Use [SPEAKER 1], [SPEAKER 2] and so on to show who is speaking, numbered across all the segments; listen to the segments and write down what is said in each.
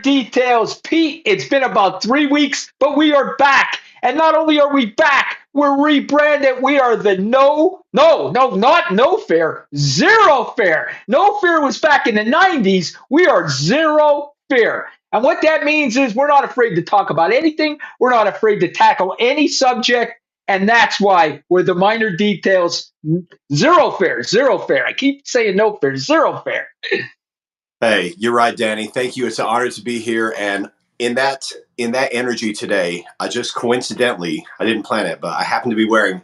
[SPEAKER 1] details. Pete, it's been about 3 weeks, but we are back. And not only are we back, we're rebranded. We are the not no fair, zero fair. No fair was back in the 90s. We are zero fair. And what that means is we're not afraid to talk about anything. We're not afraid to tackle any subject. And that's why we're the minor details. Zero fair, zero fair. I keep saying no fair, zero fair.
[SPEAKER 2] Hey, you're right, Danny. Thank you. It's an honor to be here. And in that energy today, I just coincidentally, I didn't plan it, but I happen to be wearing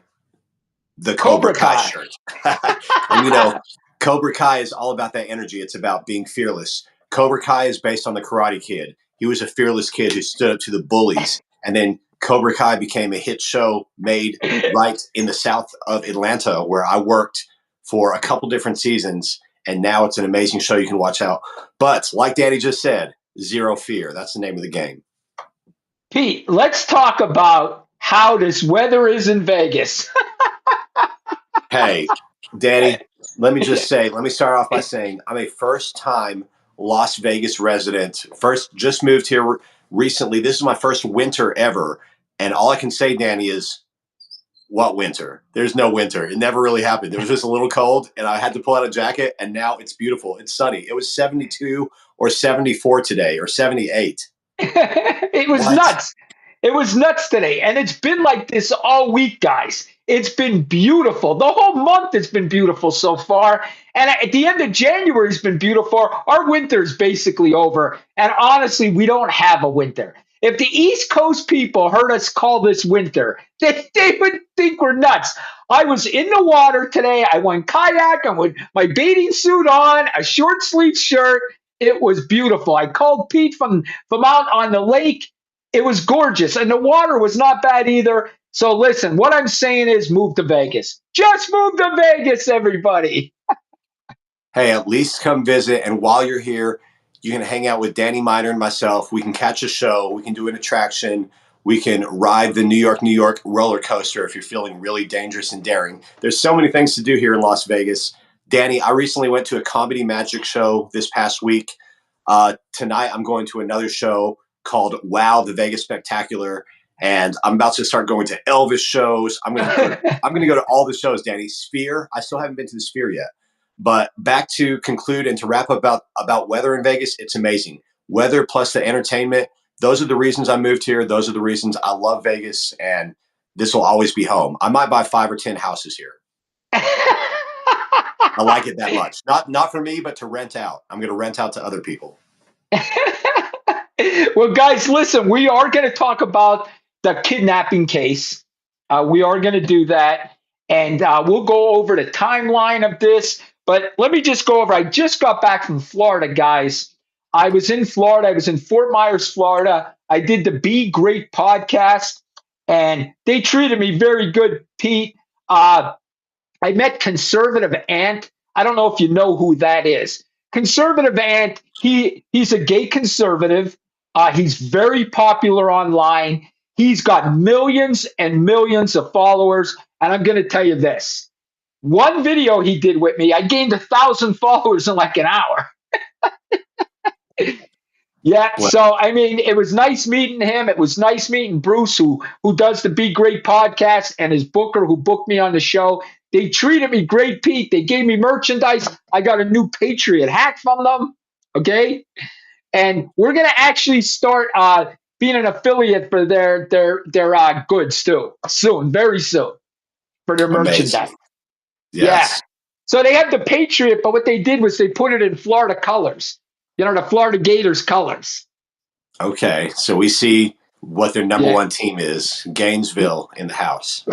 [SPEAKER 2] the Cobra Kai shirt. And Cobra Kai is all about that energy. It's about being fearless. Cobra Kai is based on the Karate Kid. He was a fearless kid who stood up to the bullies. And then Cobra Kai became a hit show made right in the south of Atlanta, where I worked for a couple different seasons. And now it's an amazing show you can watch out. But like Danny just said, zero fear. That's the name of the game.
[SPEAKER 1] Pete, let's talk about how this weather is in Vegas.
[SPEAKER 2] Hey, Danny, let me start off by saying I'm a first-time Las Vegas resident. Just moved here recently. This is my first winter ever. And all I can say, Danny, is what winter? There's no winter. It never really happened. It was just a little cold, and I had to pull out a jacket, and now it's beautiful. It's sunny. It was 72 or 74 today, or 78.
[SPEAKER 1] It was nuts. It was nuts today, and it's been like this all week, guys. It's been beautiful. The whole month has been beautiful so far, and at the end of January has been beautiful. Our winter is basically over, and honestly, we don't have a winter. If the East Coast people heard us call this winter, they would think we're nuts. I was in the water today. I went kayaking with my bathing suit on, a short sleeve shirt. It was beautiful. I called Pete from out on the lake. It was gorgeous. And the water was not bad either. So listen, what I'm saying is move to Vegas. Just move to Vegas, everybody.
[SPEAKER 2] Hey, at least come visit. And while you're here, you can hang out with Danny Miner and myself. We can catch a show. We can do an attraction. We can ride the New York roller coaster if you're feeling really dangerous and daring. There's so many things to do here in Las Vegas. Danny, I recently went to a comedy magic show this past week. Tonight, I'm going to another show called Wow, the Vegas Spectacular. And I'm about to start going to Elvis shows. I'm going to go to all the shows, Danny. Sphere. I still haven't been to the Sphere yet. But back to conclude and to wrap up about weather in Vegas, it's amazing. Weather plus the entertainment, those are the reasons I moved here. Those are the reasons I love Vegas, and this will always be home. I might buy 5 or 10 houses here. I like it that much. Not for me, but to rent out. I'm going to rent out to other people.
[SPEAKER 1] Well, guys, listen, we are going to talk about the kidnapping case. We are going to do that, and we'll go over the timeline of this. But let me just go over. I just got back from Florida, guys. I was in Florida. I was in Fort Myers, Florida. I did the Be Great podcast, and they treated me very good, Pete. I met Conservative Ant. I don't know if you know who that is. Conservative Ant, he's a gay conservative. He's very popular online. He's got millions and millions of followers. And I'm going to tell you this. One video he did with me, I gained 1,000 followers in like an hour. Yeah,
[SPEAKER 2] What?
[SPEAKER 1] so I mean, it was nice meeting him. It was nice meeting Bruce, who does the Be Great podcast, and his booker who booked me on the show. They treated me great, Pete. They gave me merchandise. I got a new Patriot hat from them. Okay, and we're gonna actually start being an affiliate for their goods too soon, very soon, for their merchandise.
[SPEAKER 2] Amazing.
[SPEAKER 1] Yes. Yeah. So they have the Patriot, but what they did was they put it in Florida colors. You know, the Florida Gators colors.
[SPEAKER 2] Okay, so we see what their number one team is. Gainesville in the house.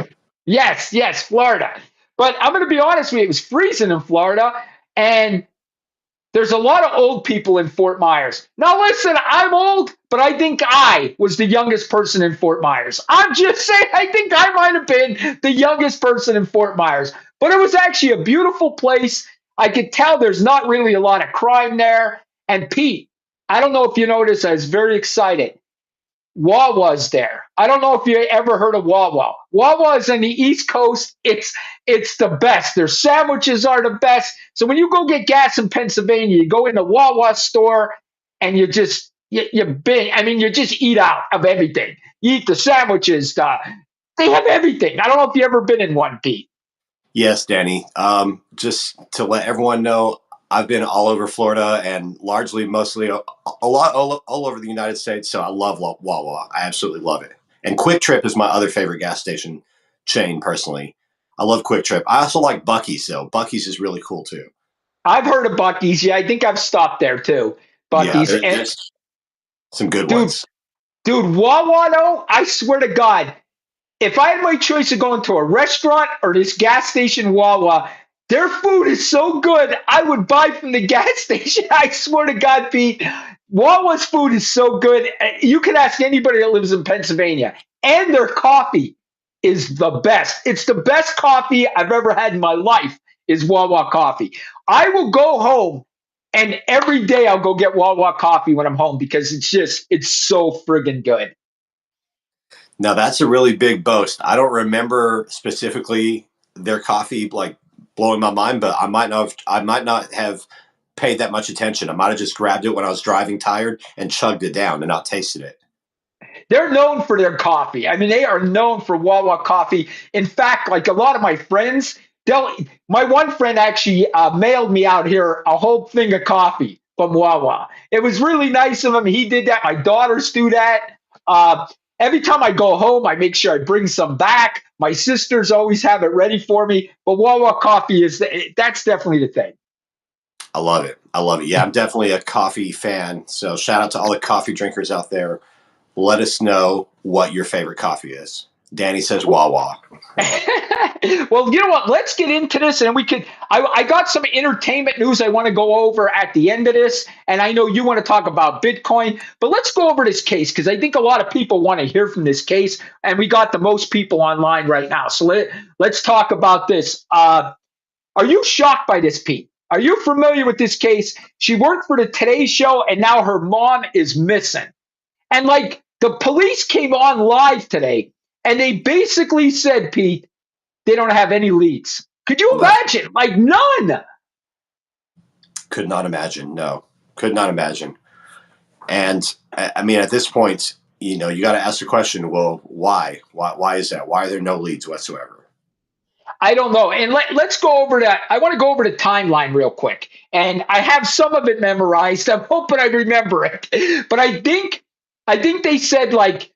[SPEAKER 1] Yes, Florida. But I'm going to be honest with you, it was freezing in Florida, and there's a lot of old people in Fort Myers. Now, listen, I'm old, but I think I was the youngest person in Fort Myers. I'm just saying, I think I might have been the youngest person in Fort Myers. But it was actually a beautiful place. I could tell there's not really a lot of crime there. And Pete, I don't know if you noticed, I was very excited. Wawa's there. I don't know if you ever heard of Wawa. Wawa is on the East Coast. It's the best. Their sandwiches are the best. So when you go get gas in Pennsylvania, you go in the Wawa store and you just I mean, you just eat out of everything. You eat the sandwiches. They have everything. I don't know if you ever been in one, Pete.
[SPEAKER 2] Yes, Danny. Just to let everyone know, I've been all over Florida and largely, mostly, a lot all over the United States. So I love Wawa. I absolutely love it. And Quick Trip is my other favorite gas station chain. Personally, I love Quick Trip. I also like Bucky's though. Bucky's is really cool too.
[SPEAKER 1] I've heard of Bucky's. Yeah, I think I've stopped there too.
[SPEAKER 2] Yeah,
[SPEAKER 1] Bucky's and
[SPEAKER 2] there's some good
[SPEAKER 1] dude,
[SPEAKER 2] ones.
[SPEAKER 1] dude, Wawa though, I swear to God, if I had my choice of going to a restaurant or this gas station Wawa, their food is so good, I would buy from the gas station. I swear to God, Pete, Wawa's food is so good. You can ask anybody that lives in Pennsylvania, and their coffee is the best. It's the best coffee I've ever had in my life. Is Wawa coffee. I will go home and every day I'll go get Wawa coffee when I'm home because it's so friggin' good.
[SPEAKER 2] Now that's a really big boast. I don't remember specifically their coffee like blowing my mind, but I might not have paid that much attention. I might have just grabbed it when I was driving tired and chugged it down and not tasted it.
[SPEAKER 1] They're known for their coffee. I mean, they are known for Wawa coffee. In fact, like a lot of my friends, my one friend actually mailed me out here a whole thing of coffee from Wawa. It was really nice of him. He did that. My daughters do that. Uh, every time I go home, I make sure I bring some back. My sisters always have it ready for me. But Wawa coffee that's definitely the thing.
[SPEAKER 2] I love it. I love it. Yeah, I'm definitely a coffee fan. So shout out to all the coffee drinkers out there. Let us know what your favorite coffee is. Danny says Wawa.
[SPEAKER 1] Well, you know what? Let's get into this, and we could. I got some entertainment news I want to go over at the end of this, and I know you want to talk about Bitcoin, but let's go over this case because I think a lot of people want to hear from this case, and we got the most people online right now. So let's talk about this. Are you shocked by this, Pete? Are you familiar with this case? She worked for the Today Show, and now her mom is missing. And like the police came on live today, and they basically said, Pete, they don't have any leads. Could you
[SPEAKER 2] No,
[SPEAKER 1] imagine? Like none.
[SPEAKER 2] could not imagine. No, could not imagine. And I mean, at this point, you got to ask the question, well, why? Why is that? Why are there no leads whatsoever?
[SPEAKER 1] I don't know. And let's go over that. I want to go over the timeline real quick. And I have some of it memorized. I'm hoping I remember it. But I think they said like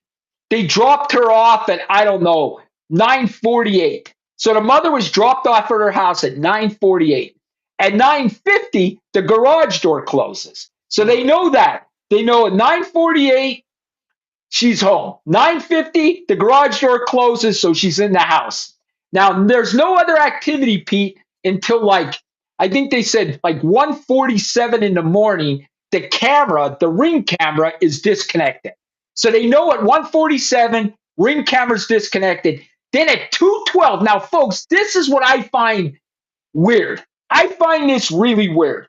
[SPEAKER 1] they dropped her off at I don't know 9:48. So the mother was dropped off at her house at 9:48. At 9:50, the garage door closes. So they know that. They know at 9:48 she's home. 9:50, the garage door closes, so she's in the house. Now there's no other activity, Pete, until like I think they said like 1:47 in the morning. The camera, the ring camera, is disconnected. So they know at 1:47, ring camera's disconnected. Then at 2:12, now folks, this is what I find weird. I find this really weird.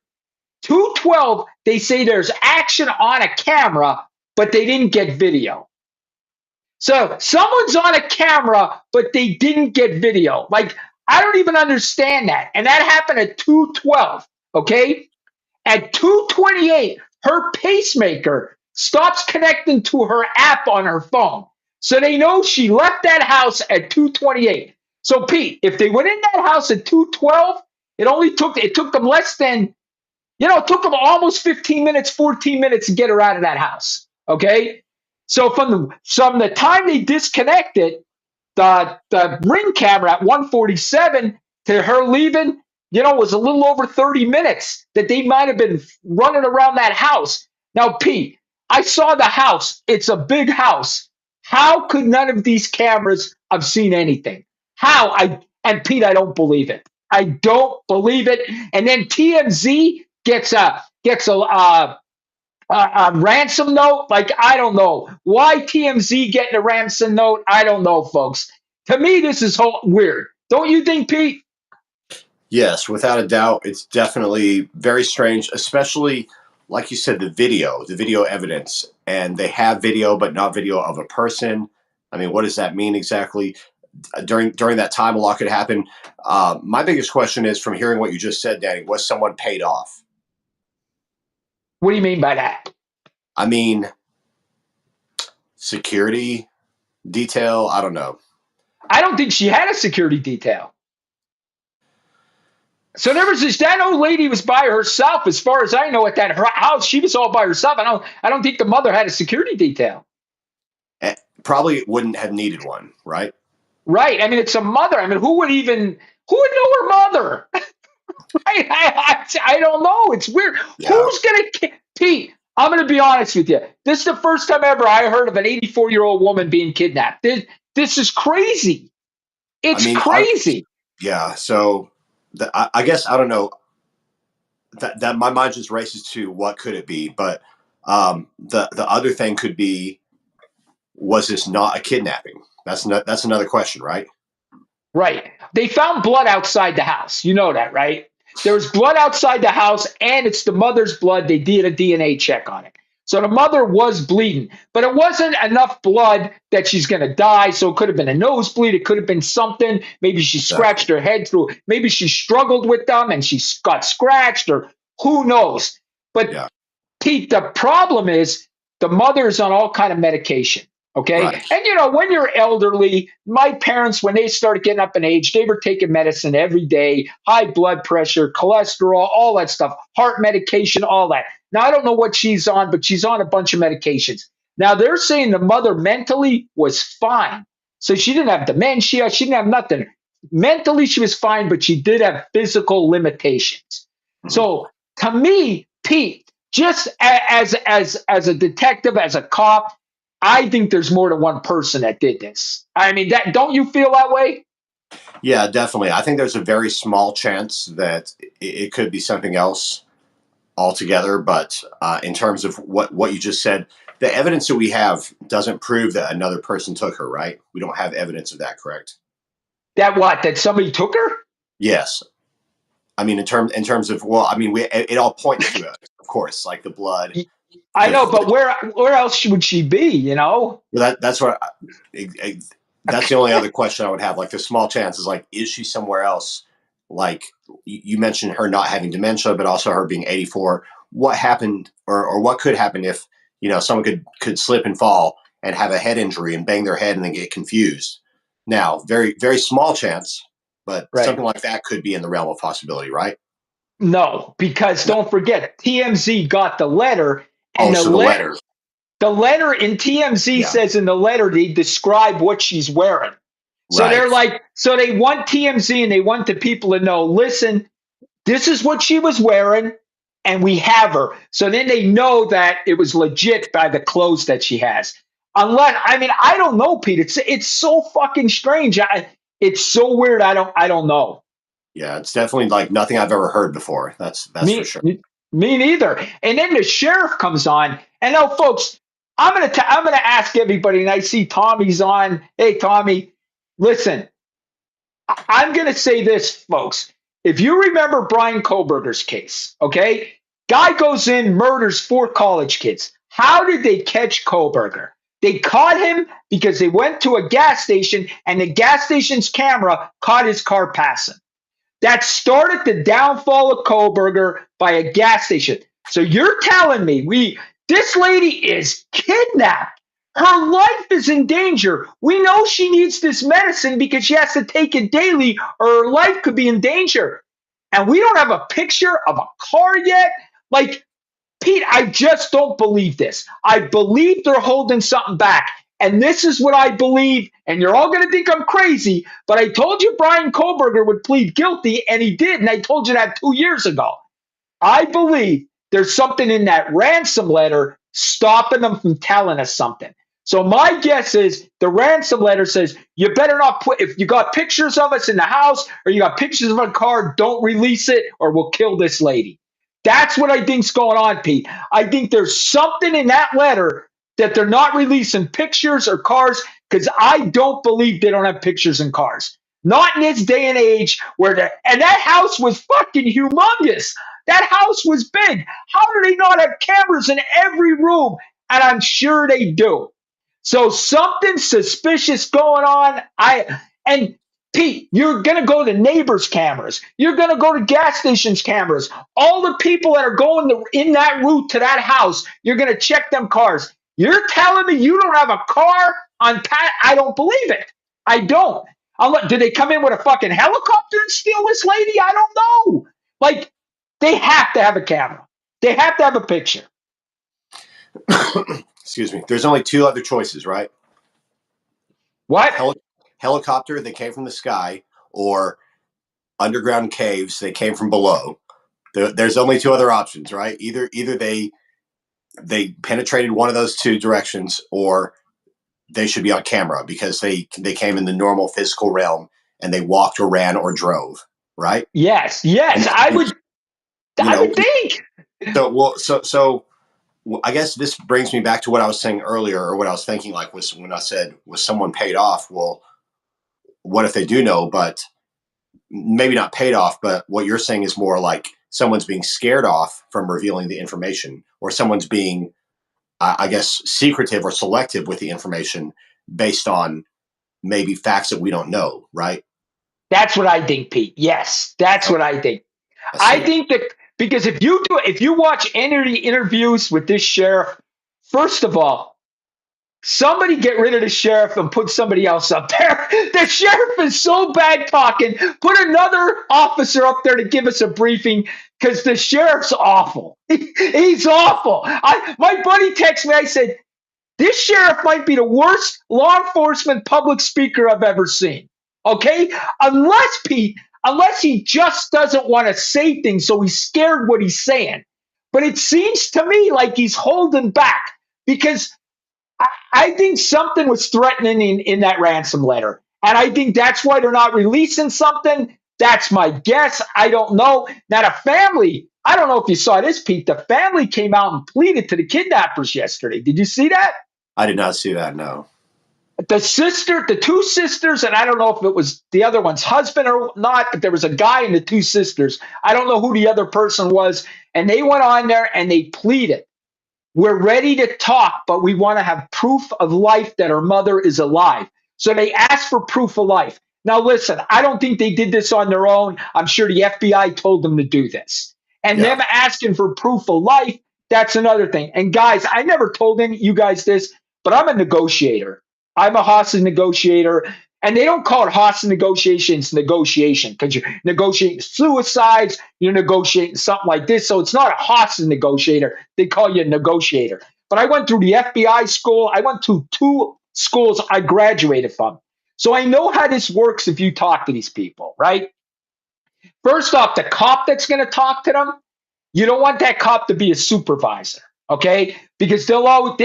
[SPEAKER 1] 2:12, they say there's action on a camera, but they didn't get video. So someone's on a camera, but they didn't get video. Like, I don't even understand that. And that happened at 2:12. Okay. At 2:28, her pacemaker stops connecting to her app on her phone. So they know she left that house at 2:28. So Pete, if they went in that house at 2:12, it took them less than it took them almost 15 minutes, 14 minutes to get her out of that house. Okay. So from the time they disconnected the ring camera at 1:47 to her leaving, was a little over 30 minutes that they might have been running around that house. Now, Pete, I saw the house. It's a big house. How could none of these cameras have seen anything? How? And Pete, I don't believe it. I don't believe it. And then TMZ gets a ransom note. Like, I don't know why TMZ getting a ransom note. I don't know, folks. To me, this is weird. Don't you think, Pete?
[SPEAKER 2] Yes, without a doubt, it's definitely very strange, especially like you said, the video evidence, and they have video, but not video of a person. I mean, what does that mean exactly? During that time, a lot could happen. My biggest question is, from hearing what you just said, Danny, was someone paid off?
[SPEAKER 1] What do you mean by that?
[SPEAKER 2] I mean, security detail. I don't know.
[SPEAKER 1] I don't think she had a security detail. So there was this that old lady was by herself, as far as I know, at that her house. She was all by herself. I don't think the mother had a security detail.
[SPEAKER 2] Probably wouldn't have needed one, right?
[SPEAKER 1] Right. I mean, it's a mother. I mean, who would know her mother? I don't know. It's weird.
[SPEAKER 2] Yeah.
[SPEAKER 1] Who's gonna Pete? I'm gonna be honest with you. This is the first time ever I heard of an 84-year-old woman being kidnapped. This is crazy.
[SPEAKER 2] I
[SPEAKER 1] It's
[SPEAKER 2] mean,
[SPEAKER 1] crazy.
[SPEAKER 2] yeah. So I guess I don't know that my mind just races to what could it be, but the other thing could be, was this not a kidnapping? That's another question, right?
[SPEAKER 1] Right. They found blood outside the house. You know that, right? There was blood outside the house, and it's the mother's blood. They did a DNA check on it. So the mother was bleeding, but it wasn't enough blood that she's going to die. So it could have been a nosebleed. It could have been something. Maybe she
[SPEAKER 2] Exactly.
[SPEAKER 1] scratched her head through. Maybe she struggled with them and she got scratched, or who knows. But
[SPEAKER 2] Yeah.
[SPEAKER 1] Pete, the problem is the mother's on all kind of medication. Okay.
[SPEAKER 2] Right.
[SPEAKER 1] And when you're elderly, my parents, when they started getting up in age, they were taking medicine every day, high blood pressure, cholesterol, all that stuff, heart medication, all that. Now, I don't know what she's on, but she's on a bunch of medications. Now, they're saying the mother mentally was fine. So she didn't have dementia. She didn't have nothing. Mentally, she was fine, but she did have physical limitations.
[SPEAKER 2] Mhm.
[SPEAKER 1] So to me, Pete, just as a detective, as a cop, I think there's more than one person that did this. I mean, that don't you feel that way?
[SPEAKER 2] Yeah, definitely. I think there's a very small chance that it could be something else altogether. But in terms of what you just said, the evidence that we have doesn't prove that another person took her. Right? We don't have evidence of that. Correct?
[SPEAKER 1] That what? That somebody took her?
[SPEAKER 2] Yes. I mean, in terms of, well, I mean, it all points to it, of course, like the blood.
[SPEAKER 1] I
[SPEAKER 2] The,
[SPEAKER 1] know,
[SPEAKER 2] the
[SPEAKER 1] but where else would she be?
[SPEAKER 2] that's what that's the only other question I would have. Like the small chance is like, is she somewhere else? Like you mentioned her not having dementia, but also her being 84. What happened, or what could happen if someone could slip and fall and have a head injury and bang their head and then get confused? Now, very very small chance, but
[SPEAKER 1] Right.
[SPEAKER 2] something like that could be in the realm of possibility, right?
[SPEAKER 1] No, because
[SPEAKER 2] No.
[SPEAKER 1] don't forget, TMZ got the letter,
[SPEAKER 2] Oh,
[SPEAKER 1] and
[SPEAKER 2] so the letter.
[SPEAKER 1] the letter in TMZ
[SPEAKER 2] Yeah.
[SPEAKER 1] says in the letter they describe what she's wearing. So
[SPEAKER 2] Right.
[SPEAKER 1] they're like, so they want TMZ and they want the people to know, listen, this is what she was wearing, and we have her. So then they know that it was legit by the clothes that she has. Unless, I mean, I don't know, Pete. It's so fucking strange. It's so weird. I don't know.
[SPEAKER 2] Yeah, it's definitely like nothing I've ever heard before. That's for
[SPEAKER 1] Me
[SPEAKER 2] sure.
[SPEAKER 1] me neither. And then the sheriff comes on, and now, folks, I'm gonna ask everybody. And I see Tommy's on. Hey, Tommy, listen. I'm going to say this, folks. If you remember Brian Koberger's case, okay, guy goes in, murders 4 college kids. How did they catch Koberger? They caught him because they went to a gas station and the gas station's camera caught his car passing. That started the downfall of Koberger by a gas station. So you're telling me this lady is kidnapped. Her life is in danger. We know she needs this medicine because she has to take it daily or her life could be in danger. And we don't have a picture of a car yet. Like, Pete, I just don't believe this. I believe they're holding something back. And this is what I believe. And you're all going to think I'm crazy, but I told you Brian Koberger would plead guilty, and he did. And I told you that 2 years ago. I believe there's something in that ransom letter stopping them from telling us something. So my guess is the ransom letter says, you better not put, if you got pictures of us in the house or you got pictures of a car, don't release it or we'll kill this lady. That's what I think's going on, Pete. I think there's something in that letter that they're not releasing pictures or cars because I don't believe they don't have pictures and cars. Not in this day and age and that house was fucking humongous. That house was big. How do they not have cameras in every room? And I'm sure they do. So something suspicious going on. And Pete, you're going to go to neighbors' cameras. You're going to go to gas stations' cameras. All the people that are going in that route to that house, you're going to check them cars. You're telling me you don't have a car on Pat? I don't believe it. I don't. Did they come in with a fucking helicopter and steal this lady? I don't know. Like, they have to have a camera. They have to have a picture.
[SPEAKER 2] Excuse me. There's only two other choices, right?
[SPEAKER 1] What?
[SPEAKER 2] Helicopter that came from the sky, or underground caves that came from below. There's only two other options, right? Either they penetrated one of those two directions, or they should be on camera because they came in the normal physical realm and they walked or ran or drove, right?
[SPEAKER 1] Yes.
[SPEAKER 2] And
[SPEAKER 1] I would.
[SPEAKER 2] you
[SPEAKER 1] I
[SPEAKER 2] know,
[SPEAKER 1] would think.
[SPEAKER 2] so I guess this brings me back to what I was saying earlier, or what I was thinking, like, was when I said, was someone paid off? Well, what if they do know, but maybe not paid off, but what you're saying is more like someone's being scared off from revealing the information, or someone's being, I guess, secretive or selective with the information based on maybe facts that we don't know, right?
[SPEAKER 1] That's what I think, Pete. Yes, that's
[SPEAKER 2] Oh,
[SPEAKER 1] what I think.
[SPEAKER 2] I
[SPEAKER 1] I
[SPEAKER 2] see.
[SPEAKER 1] think that because if you watch any of the interviews with this sheriff, first of all, somebody get rid of the sheriff and put somebody else up there. The sheriff is so bad talking. Put another officer up there to give us a briefing because the sheriff's awful. He's awful. My buddy texted me. I said, this sheriff might be the worst law enforcement public speaker I've ever seen. Okay? Unless he just doesn't want to say things, so he's scared what he's saying. But it seems to me like he's holding back because I think something was threatening in that ransom letter. And I think that's why they're not releasing something. That's my guess. I don't know. Now, the family, I don't know if you saw this, Pete. The family came out and pleaded to the kidnappers yesterday. Did you see that?
[SPEAKER 2] I did not see that. No.
[SPEAKER 1] The two sisters, and I don't know if it was the other one's husband or not, but there was a guy and the two sisters. I don't know who the other person was. And they went on there and they pleaded. We're ready to talk, but we want to have proof of life that her mother is alive. So they asked for proof of life. Now, listen, I don't think they did this on their own. I'm sure the FBI told them to do this. And
[SPEAKER 2] Yeah.
[SPEAKER 1] them asking for proof of life, that's another thing. And guys, I never told you guys this, but I'm a negotiator. I'm a hostage negotiator. And they don't call it hostage negotiation because you're negotiating suicides, you're negotiating something like this. So it's not a hostage negotiator. They call you a negotiator. But I went through the FBI school. I went to two schools I graduated from. So I know how this works if you talk to these people, right? First off, the cop that's going to talk to them, you don't want that cop to be a supervisor, okay? Because they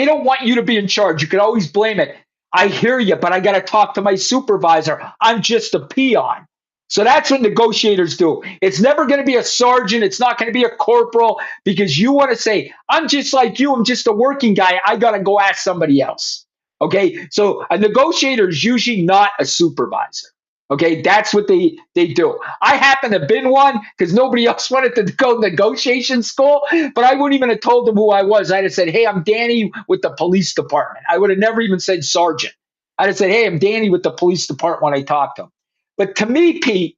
[SPEAKER 1] don't want you to be in charge. You can always blame it. I hear you, but I got to talk to my supervisor. I'm just a peon. So that's what negotiators do. It's never going to be a sergeant. It's not going to be a corporal because you want to say, I'm just like you. I'm just a working guy. I got to go ask somebody else. Okay. So a negotiator is usually not a supervisor. Okay, that's what they do. I happen to have been one because nobody else wanted to go to negotiation school, but I wouldn't even have told them who I was. I'd have said, hey, I'm Danny with the police department. I would have never even said sergeant. I'd have said, hey, I'm Danny with the police department when I talked to them. But to me, Pete,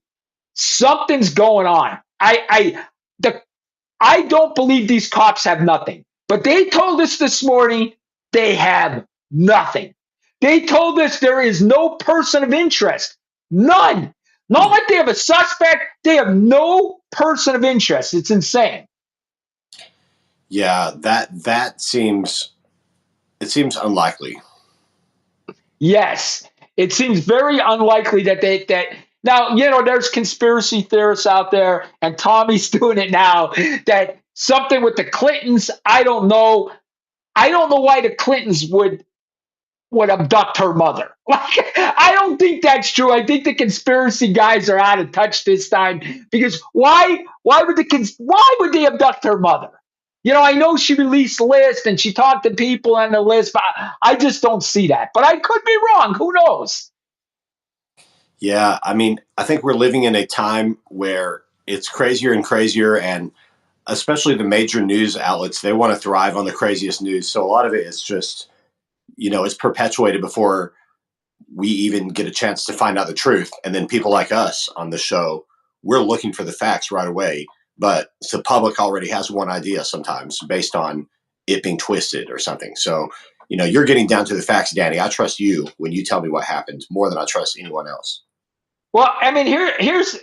[SPEAKER 1] something's going on. I don't believe these cops have nothing. But they told us this morning they have nothing. They told us there is no person of interest. None. Not like they have a suspect. They have no person of interest. It's insane.
[SPEAKER 2] Yeah, that seems, it seems unlikely.
[SPEAKER 1] Yes. It seems very unlikely that now, there's conspiracy theorists out there, and Tommy's doing it now, that something with the Clintons, I don't know. I don't know why the Clintons would abduct her mother. Like, I don't think that's true. I think the conspiracy guys are out of touch this time because why would they abduct her mother? I know she released lists and she talked to people on the list, but I just don't see that. But I could be wrong. Who knows?
[SPEAKER 2] Yeah, I mean, I think we're living in a time where it's crazier and crazier, and especially the major news outlets, they want to thrive on the craziest news. So a lot of it is just, it's perpetuated before we even get a chance to find out the truth. And then people like us on the show, we're looking for the facts right away. But the public already has one idea sometimes based on it being twisted or something. So, you're getting down to the facts, Danny. I trust you when you tell me what happened more than I trust anyone else.
[SPEAKER 1] Well, I mean, here's.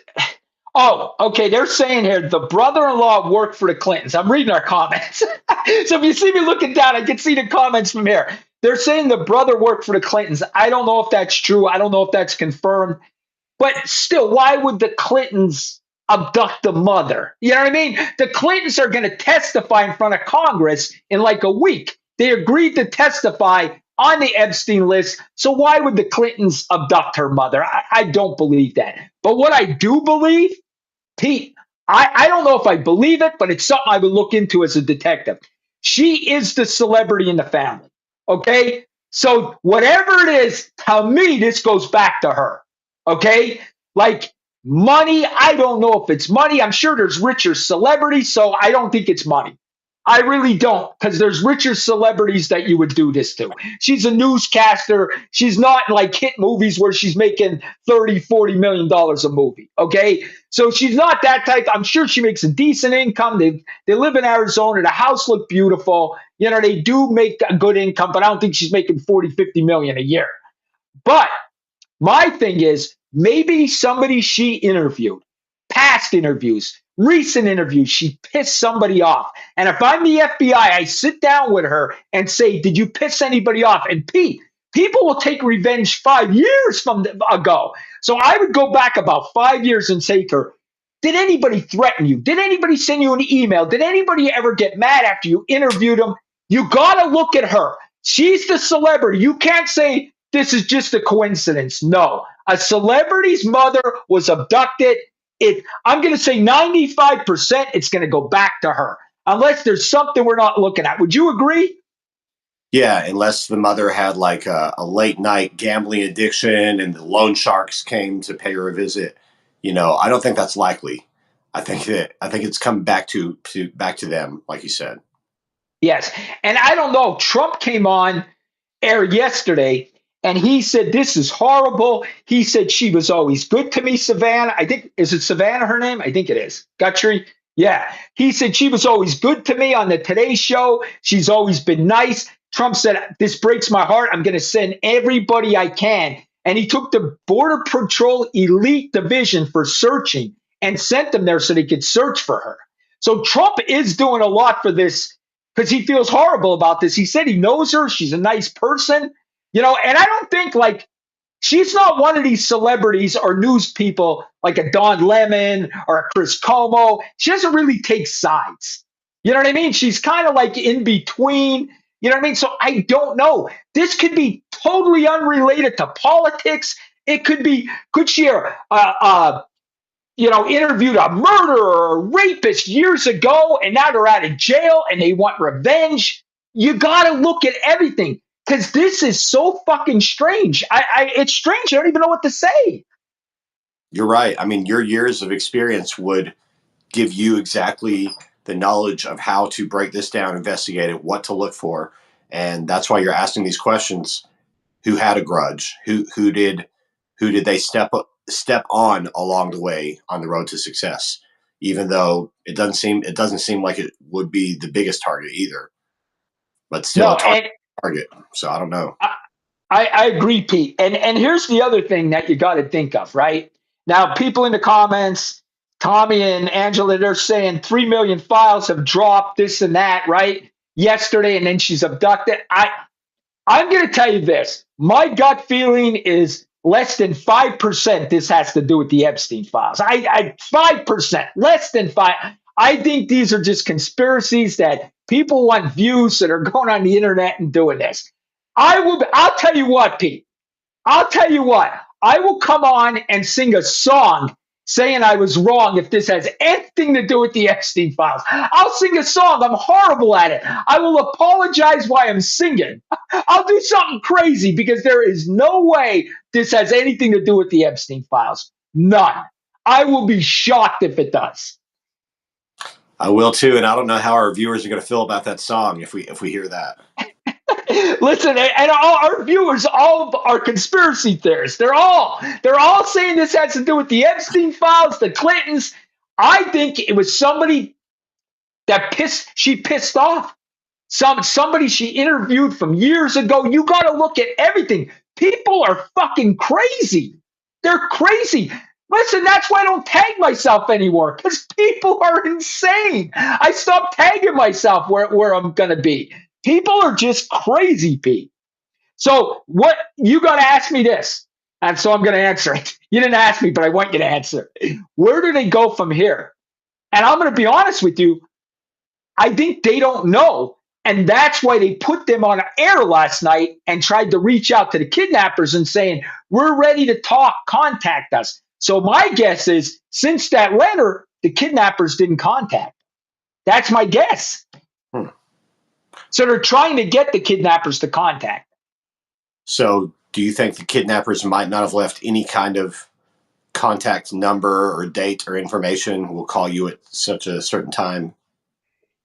[SPEAKER 1] Oh, okay. They're saying here the brother-in-law worked for the Clintons. I'm reading our comments. So if you see me looking down, I can see the comments from here. They're saying the brother worked for the Clintons. I don't know if that's true. I don't know if that's confirmed. But still, why would the Clintons abduct the mother? You know what I mean? The Clintons are going to testify in front of Congress in like a week. They agreed to testify on the Epstein list. So why would the Clintons abduct her mother? I don't believe that. But what I do believe, Pete, I don't know if I believe it, but it's something I would look into as a detective. She is the celebrity in the family. Okay. So whatever it is, to me, this goes back to her. Okay. Like money, I don't know if it's money. I'm sure there's richer celebrities, so I don't think it's money. I really don't, because there's richer celebrities that you would do this to. She's a newscaster. She's not like hit movies where she's making 30, $40 million a movie. Okay. So she's not that type. I'm sure she makes a decent income. They live in Arizona. The house look beautiful. They do make a good income, but I don't think she's making 40, 50 million a year. But my thing is maybe somebody she interviewed, past interviews, recent interviews, she pissed somebody off. And if I'm the FBI, I sit down with her and say, did you piss anybody off? And Pete, people will take revenge 5 years from ago. So I would go back about 5 years and say to her, did anybody threaten you? Did anybody send you an email? Did anybody ever get mad after you interviewed them? You got to look at her. She's the celebrity. You can't say this is just a coincidence. No, a celebrity's mother was abducted. I'm going to say 95%, it's going to go back to her, unless there's something we're not looking at. Would you agree?
[SPEAKER 2] Yeah, unless the mother had like a late night gambling addiction and the loan sharks came to pay her a visit. I don't think that's likely. I think it's come back to them, like you said.
[SPEAKER 1] Yes. And I don't know. Trump came on air yesterday and he said, this is horrible. He said she was always good to me, Savannah. I think, is it Savannah her name? I think it is. Guthrie? Yeah. He said she was always good to me on the Today Show. She's always been nice. Trump said, this breaks my heart. I'm going to send everybody I can. And he took the Border Patrol Elite Division for searching and sent them there so they could search for her. So Trump is doing a lot for this because he feels horrible about this. He said he knows her. She's a nice person, and I don't think like she's not one of these celebrities or news people like a Don Lemon or a Chris Como. She doesn't really take sides. You know what I mean? She's kind of like in between. You know what I mean? So I don't know. This could be totally unrelated to politics. It could she interviewed a murderer or a rapist years ago, and now they're out of jail and they want revenge. You got to look at everything because this is so fucking strange. It's strange. I don't even know what to say.
[SPEAKER 2] You're right. I mean, your years of experience would give you exactly the knowledge of how to break this down, investigate it, what to look for, and that's why you're asking these questions. Who had a grudge? Who did they step on along the way on the road to success? Even though it doesn't seem like it would be the biggest target either, but still
[SPEAKER 1] No,
[SPEAKER 2] a
[SPEAKER 1] and
[SPEAKER 2] target. So I don't know.
[SPEAKER 1] I agree, Pete. And here's the other thing that you got to think of, right? Now, people in the comments, Tommy and Angela, they're saying 3 million files have dropped, this and that, right? Yesterday, and then she's abducted. I'm going to tell you this. My gut feeling is less than 5% this has to do with the Epstein files. 5%, less than 5. I think these are just conspiracies that people want views that are going on the internet and doing this. I'll tell you what, Pete. I'll tell you what. I will come on and sing a song saying I was wrong if this has anything to do with the Epstein files. I'll sing a song. I'm horrible at it. I will apologize why I'm singing. I'll do something crazy because there is no way this has anything to do with the Epstein files. None. I will be shocked if it does.
[SPEAKER 2] I will too, and I don't know how our viewers are going to feel about that song if we hear that.
[SPEAKER 1] Listen, and all our viewers all are conspiracy theorists. They're all saying this has to do with the Epstein files, the Clintons. I think it was somebody that she pissed off. Somebody she interviewed from years ago. You got to look at everything. People are fucking crazy. They're crazy. Listen, that's why I don't tag myself anymore, because people are insane. I stopped tagging myself where I'm gonna be. People are just crazy, Pete. So what you got to ask me this, and so I'm going to answer it. You didn't ask me, but I want you to answer. Where do they go from here? And I'm going to be honest with you. I think they don't know. And that's why they put them on air last night and tried to reach out to the kidnappers and saying, we're ready to talk, contact us. So my guess is since that letter, the kidnappers didn't contact. That's my guess.
[SPEAKER 2] Hmm.
[SPEAKER 1] So they're trying to get the kidnappers to contact.
[SPEAKER 2] So do you think the kidnappers might not have left any kind of contact number or date or information? We'll call you at such a certain time.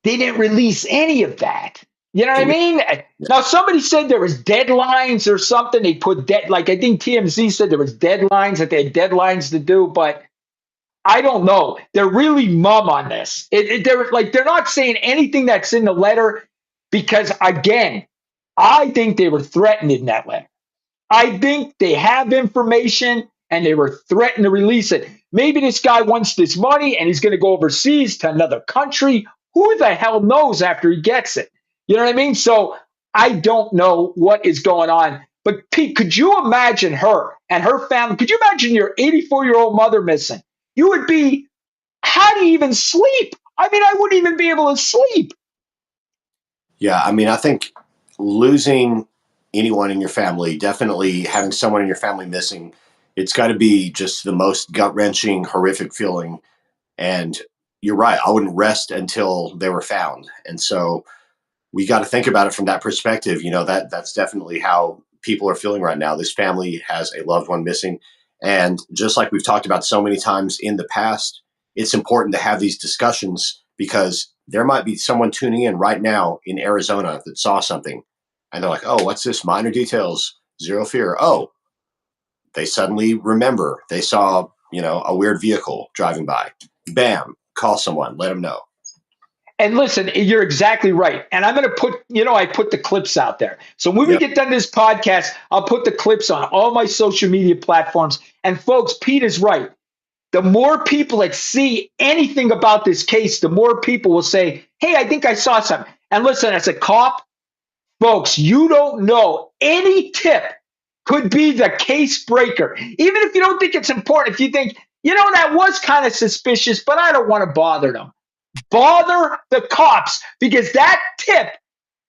[SPEAKER 1] They didn't release any of that. You know what I mean?
[SPEAKER 2] Yeah.
[SPEAKER 1] Now somebody said there was deadlines or something. They put like I think TMZ said there was deadlines, that they had deadlines to do, but I don't know. They're really mum on this. They're not saying anything that's in the letter because again, I think they were threatened in that letter. I think they have information and they were threatened to release it. Maybe this guy wants this money and he's going to go overseas to another country. Who the hell knows after he gets it? You know what I mean? So I don't know what is going on. But Pete, could you imagine her and her family? Could you imagine your 84-year-old mother missing? You would be, how do you even sleep? I mean, I wouldn't even be able to sleep.
[SPEAKER 2] Yeah, I mean, I think losing anyone in your family, definitely having someone in your family missing, it's got to be just the most gut wrenching, horrific feeling. And you're right, I wouldn't rest until they were found. And so we got to think about it from that perspective. You know, that's definitely how people are feeling right now. This family has a loved one missing. And just like we've talked about so many times in the past, it's important to have these discussions because there might be someone tuning in right now in Arizona that saw something and they're like, oh, what's this? Minor details, zero fear. Oh, they suddenly remember they saw, a weird vehicle driving by. Bam, call someone, let them know.
[SPEAKER 1] And listen, you're exactly right. And I'm going to put, I put the clips out there. So when we
[SPEAKER 2] Yep.
[SPEAKER 1] get done this podcast, I'll put the clips on all my social media platforms. And folks, Pete is right. The more people that see anything about this case, the more people will say, hey, I think I saw something. And listen, as a cop, folks, you don't know. Any tip could be the case breaker. Even if you don't think it's important, if you think, that was kind of suspicious, but I don't want to bother them. Bother the cops because that tip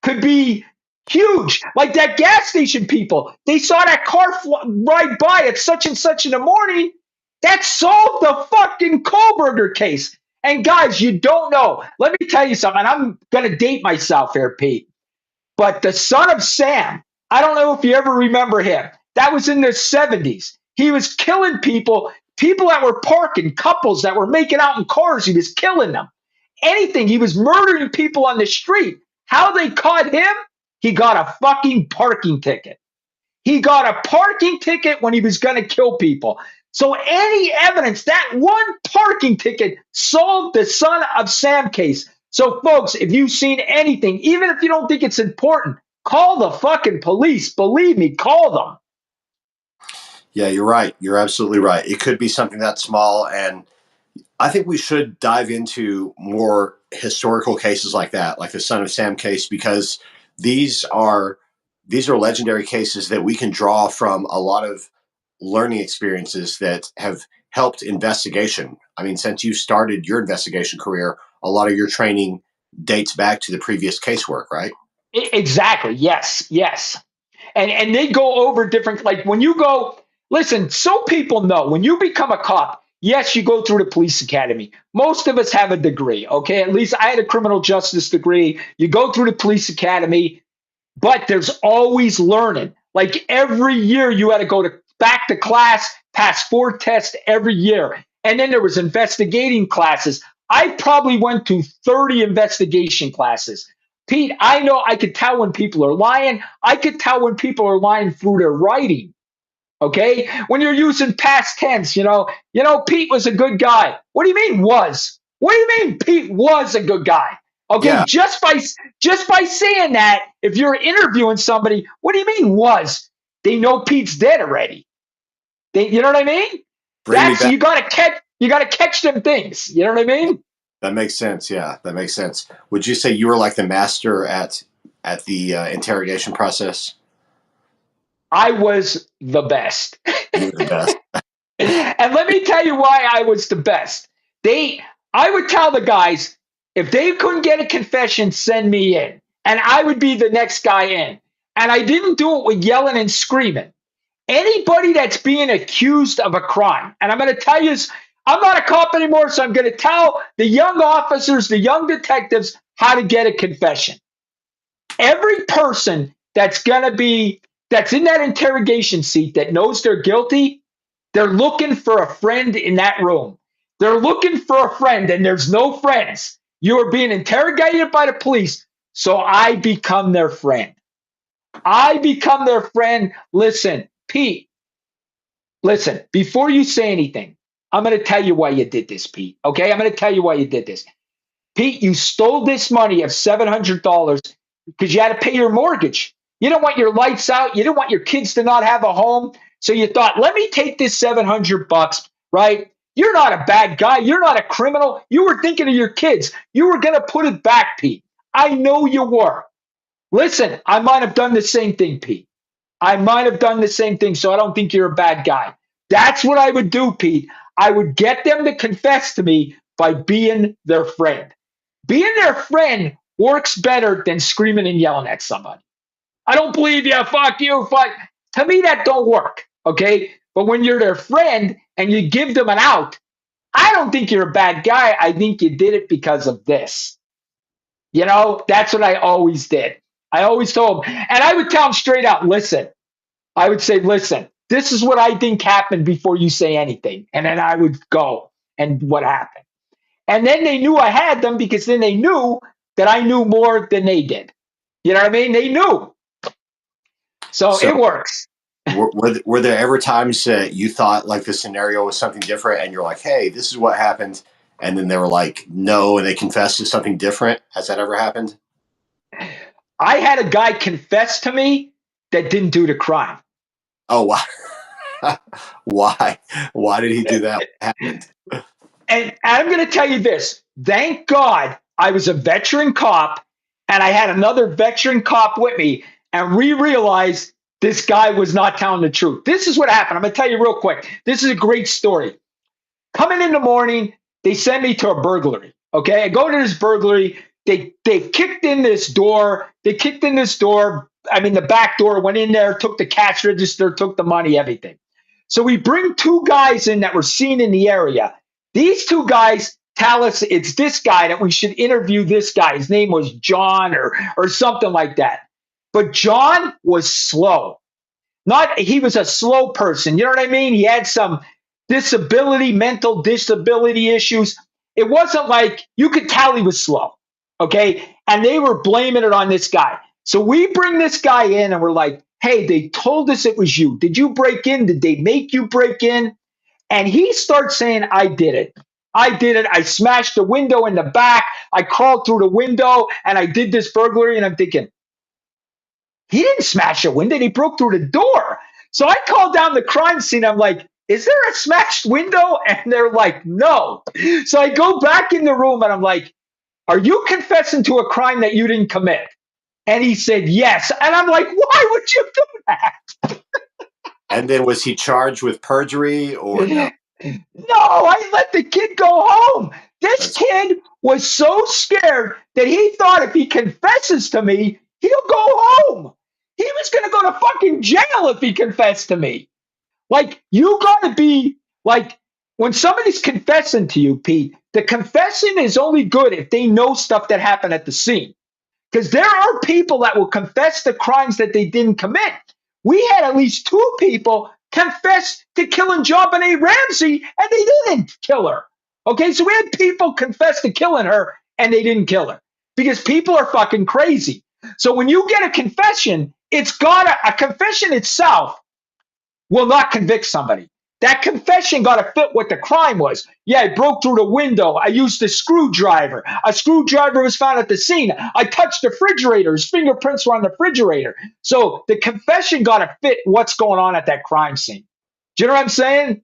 [SPEAKER 1] could be huge. Like that gas station people, they saw that car ride by at such and such in the morning. That solved the fucking Kohlberger case. And guys, you don't know. Let me tell you something. I'm going to date myself here, Pete. But the son of Sam, I don't know if you ever remember him. That was in the 70s. He was killing people that were parking, couples that were making out in cars. He was killing them. Anything. He was murdering people on the street. How they caught him? He got a fucking parking ticket. He got a parking ticket when he was going to kill people. So any evidence, that one parking ticket solved the son of Sam case. So folks, if you've seen anything, even if you don't think it's important, call the fucking police. Believe me, call them.
[SPEAKER 2] Yeah, you're right. You're absolutely right. It could be something that small. And I think we should dive into more historical cases like that, like the Son of Sam case, because these are these are legendary cases that we can draw from a lot of learning experiences that have helped investigation. I mean, since you started your investigation career, a lot of your training dates back to the previous casework, right?
[SPEAKER 1] Exactly. Yes. Yes. And they go over different, like when you go, listen, so people know when you become a cop, yes, you go through the police academy. Most of us have a degree. Okay. At least I had a criminal justice degree. You go through the police academy, but there's always learning. Like every year you had to go back to class, pass 4 tests every year. And then there was investigating classes. I probably went to 30 investigation classes. Pete, I know I could tell when people are lying. I could tell when people are lying through their writing. Okay, when you're using past tense, Pete was a good guy. What do you mean was? What do you mean Pete was a good guy? Okay,
[SPEAKER 2] Yeah,
[SPEAKER 1] just by saying that, if you're interviewing somebody, what do you mean was? They know Pete's dead already. You know what I mean?
[SPEAKER 2] bring me
[SPEAKER 1] That's
[SPEAKER 2] back.
[SPEAKER 1] you gotta catch them things. You know what I mean?
[SPEAKER 2] That makes sense. Yeah, that makes sense. Would you say you were like the master at the interrogation process?
[SPEAKER 1] I was the best.
[SPEAKER 2] You were the best.
[SPEAKER 1] And let me tell you why I was the best. I would tell the guys, if they couldn't get a confession, send me in. And I would be the next guy in. And I didn't do it with yelling and screaming. Anybody that's being accused of a crime, and I'm going to tell you, I'm not a cop anymore, so I'm going to tell the young officers, the young detectives, how to get a confession. Every person that's in that interrogation seat that knows they're guilty, they're looking for a friend in that room. They're looking for a friend, and there's no friends. You are being interrogated by the police, so I become their friend. I become their friend. Listen, Pete, listen, before you say anything, I'm going to tell you why you did this, Pete. Okay? I'm going to tell you why you did this. Pete, you stole this money of $700 because you had to pay your mortgage. You don't want your lights out. You didn't want your kids to not have a home. So you thought, let me take this 700 bucks, right? You're not a bad guy. You're not a criminal. You were thinking of your kids. You were going to put it back, Pete. I know you were. Listen, I might have done the same thing, Pete. I might have done the same thing. So I don't think you're a bad guy. That's what I would do, Pete. I would get them to confess to me by being their friend. Being their friend works better than screaming and yelling at somebody. I don't believe you. Fuck you. Fuck. To me, that don't work. Okay. But when you're their friend and you give them an out, I don't think you're a bad guy. I think you did it because of this. That's what I always did. I always told them, and I would tell them straight out, listen, I would say, listen, this is what I think happened before you say anything. And then I would go and what happened. And then they knew I had them because then they knew that I knew more than they did. You know what I mean? They knew. So
[SPEAKER 2] So,
[SPEAKER 1] it works.
[SPEAKER 2] were there ever times that you thought like the scenario was something different, and you're like, "Hey, this is what happened," and then they were like, "No," and they confessed to something different? Has that ever happened?
[SPEAKER 1] I had a guy confess to me that didn't do the crime.
[SPEAKER 2] Oh, why? why? Why did he do that? What happened?
[SPEAKER 1] And I'm going to tell you this. Thank God I was a veteran cop and I had another veteran cop with me. And we realized this guy was not telling the truth. This is what happened. I'm going to tell you real quick. This is a great story. Coming in the morning, they send me to a burglary. Okay. I go to this burglary. They kicked in this door. They kicked in this door. I mean, the back door, went in there, took the cash register, took the money, everything. So we bring two guys in that were seen in the area. These two guys tell us it's this guy that we should interview this guy. His name was John or something like that. But John was slow. Not he was a slow person. You know what I mean? He had some disability, mental disability issues. It wasn't like you could tell he was slow. Okay. And they were blaming it on this guy. So we bring this guy in and we're like, hey, they told us it was you. Did you break in? Did they make you break in? And he starts saying, I did it. I did it. I smashed the window in the back. I crawled through the window and I did this burglary. And I'm thinking, he didn't smash a window. He broke through the door. So I called down the crime scene. I'm like, is there a smashed window? And they're like, no. So I go back in the room and I'm like, are you confessing to a crime that you didn't commit? And he said, yes. And I'm like, why would you do that?
[SPEAKER 2] And then was he charged with perjury or no?
[SPEAKER 1] No, I let the kid go home. This
[SPEAKER 2] That's
[SPEAKER 1] kid was so scared that he thought if he confesses to me, he'll go home. He was going to go to fucking jail if he confessed to me. Like, you got to be like, when somebody's confessing to you, Pete, the confession is only good if they know stuff that happened at the scene. Because there are people that will confess to crimes that they didn't commit. We had at least two people confess to killing JonBenet Ramsey, and they didn't kill her. Okay, so we had people confess to killing her, and they didn't kill her because people are fucking crazy. So when you get a confession, a confession itself will not convict somebody. That confession got to fit what the crime was. Yeah, I broke through the window. I used a screwdriver. A screwdriver was found at the scene. I touched the refrigerator. His fingerprints were on the refrigerator. So the confession got to fit what's going on at that crime scene. Do you know what I'm saying?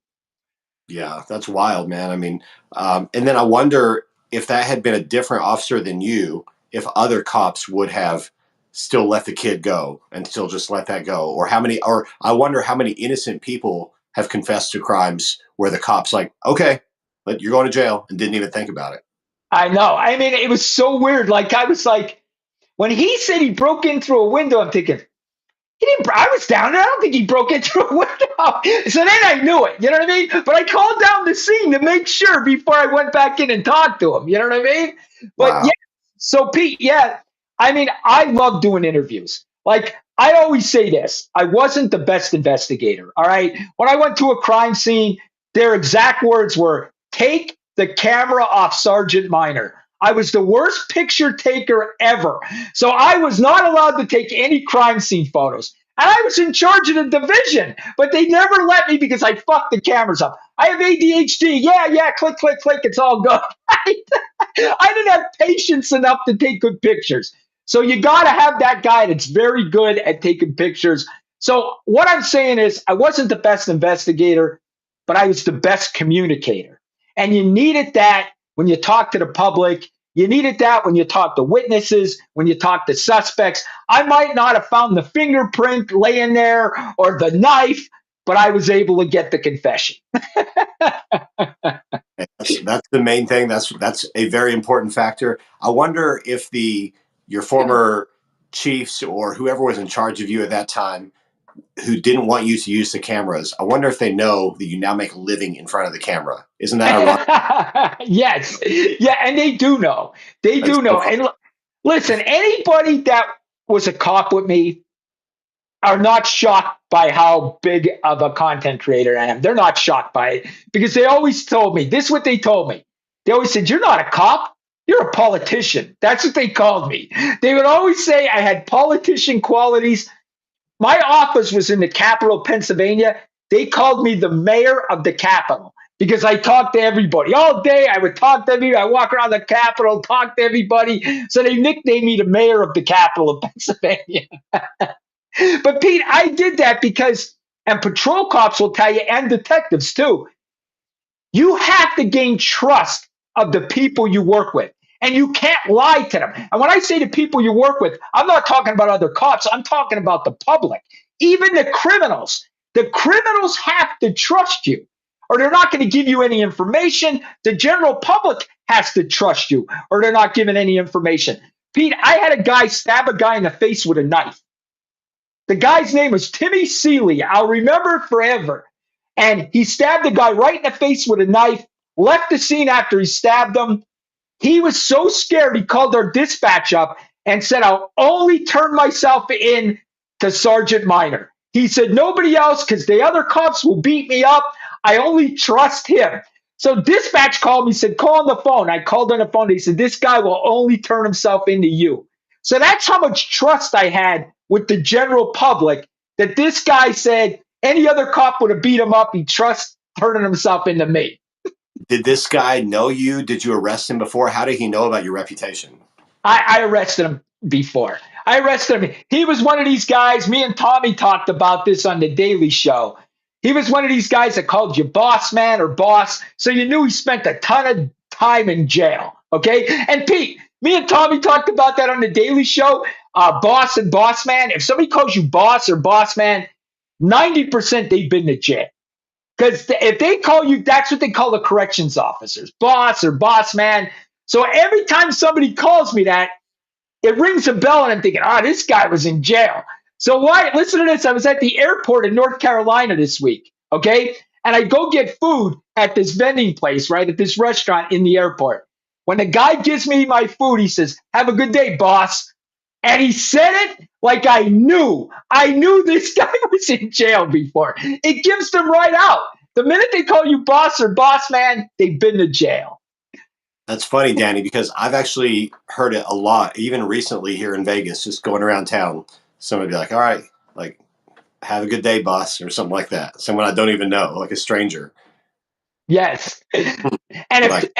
[SPEAKER 2] Yeah, that's wild, man. I mean, and then I wonder if that had been a different officer than you, if other cops would have still let the kid go and still just let that go, or how many, or I wonder how many innocent people have confessed to crimes where the cops like, okay, but you're going to jail and didn't even think about it.
[SPEAKER 1] I know. I mean, it was so weird. Like, I was like, when he said he broke in through a window, I'm thinking, he didn't. I was down there. I don't think he broke into a window. So then I knew it. You know what I mean? But I called down the scene to make sure before I went back in and talked to him. You know what I mean? But yeah.
[SPEAKER 2] Wow.
[SPEAKER 1] So Pete, yeah. I mean, I love doing interviews. Like I always say this, I wasn't the best investigator. All right. When I went to a crime scene, their exact words were, "Take the camera off Sergeant Minor." I was the worst picture taker ever. So I was not allowed to take any crime scene photos. And I was in charge of the division, but they never let me because I fucked the cameras up. I have ADHD. Yeah, yeah, click, click, click. It's all good. I didn't have patience enough to take good pictures. So you got to have that guy that's very good at taking pictures. So what I'm saying is, I wasn't the best investigator, but I was the best communicator. And you needed that when you talk to the public. You needed that when you talk to witnesses, when you talk to suspects. I might not have found the fingerprint laying there or the knife, but I was able to get the confession.
[SPEAKER 2] That's the main thing. That's a very important factor. I wonder if the your former chiefs or whoever was in charge of you at that time who didn't want you to use the cameras, I wonder if they know that you now make a living in front of the camera. Isn't that ironic?
[SPEAKER 1] Yes. Yeah, and they do know. They
[SPEAKER 2] That's
[SPEAKER 1] do
[SPEAKER 2] so
[SPEAKER 1] know.
[SPEAKER 2] fun.
[SPEAKER 1] And listen, anybody that was a cop with me are not shocked by how big of a content creator I am. They're not shocked by it because they always told me this is what they told me. They always said, "You're not a cop. You're a politician." That's what they called me. They would always say I had politician qualities. My office was in the capital of Pennsylvania. They called me the mayor of the capital because I talked to everybody all day. I would talk to everybody. I walk around the capital, talk to everybody. So they nicknamed me the mayor of the capital of Pennsylvania. But Pete, I did that because, and patrol cops will tell you, and detectives too, you have to gain trust of the people you work with. And you can't lie to them. And when I say the people you work with, I'm not talking about other cops. I'm talking about the public, even the criminals. The criminals have to trust you, or they're not going to give you any information. The general public has to trust you, or they're not giving any information. Pete, I had a guy stab a guy in the face with a knife. The guy's name was Timmy Seeley. I'll remember it forever. And he stabbed the guy right in the face with a knife, left the scene after he stabbed him. He was so scared, he called our dispatch up and said, "I'll only turn myself in to Sergeant Minor." He said, "Nobody else, because the other cops will beat me up. I only trust him." So dispatch called me, said, "Call on the phone." I called on the phone. He said, "This guy will only turn himself into you." So that's how much trust I had with the general public that this guy said any other cop would have beat him up. He trusts turning himself into me.
[SPEAKER 2] Did this guy know you? Did you arrest him before? How did he know about your reputation?
[SPEAKER 1] I arrested him before. I arrested him. He was one of these guys. Me and Tommy talked about this on the Daily Show. He was one of these guys that called you boss man or boss. So you knew he spent a ton of time in jail. Okay. And Pete, me and Tommy talked about that on the Daily Show. Boss and boss man. If somebody calls you boss or boss man, 90% they've been to jail. Because if they call you, that's what they call the corrections officers, boss or boss man. So every time somebody calls me that, it rings a bell, and I'm thinking, this guy was in jail. So why? Listen to this. I was at the airport in North Carolina this week, okay? And I go get food at this vending place, right, at this restaurant in the airport. When the guy gives me my food, he says, "Have a good day, boss." And he said it like I knew. I knew this guy was in jail before. It gives them right out. The minute they call you boss or boss man, they've been to jail.
[SPEAKER 2] That's funny, Danny, because I've actually heard it a lot, even recently here in Vegas, just going around town. Somebody be like, "All right, like, have a good day, boss," or something like that. Someone I don't even know, like a stranger.
[SPEAKER 1] Yes. And
[SPEAKER 2] Like,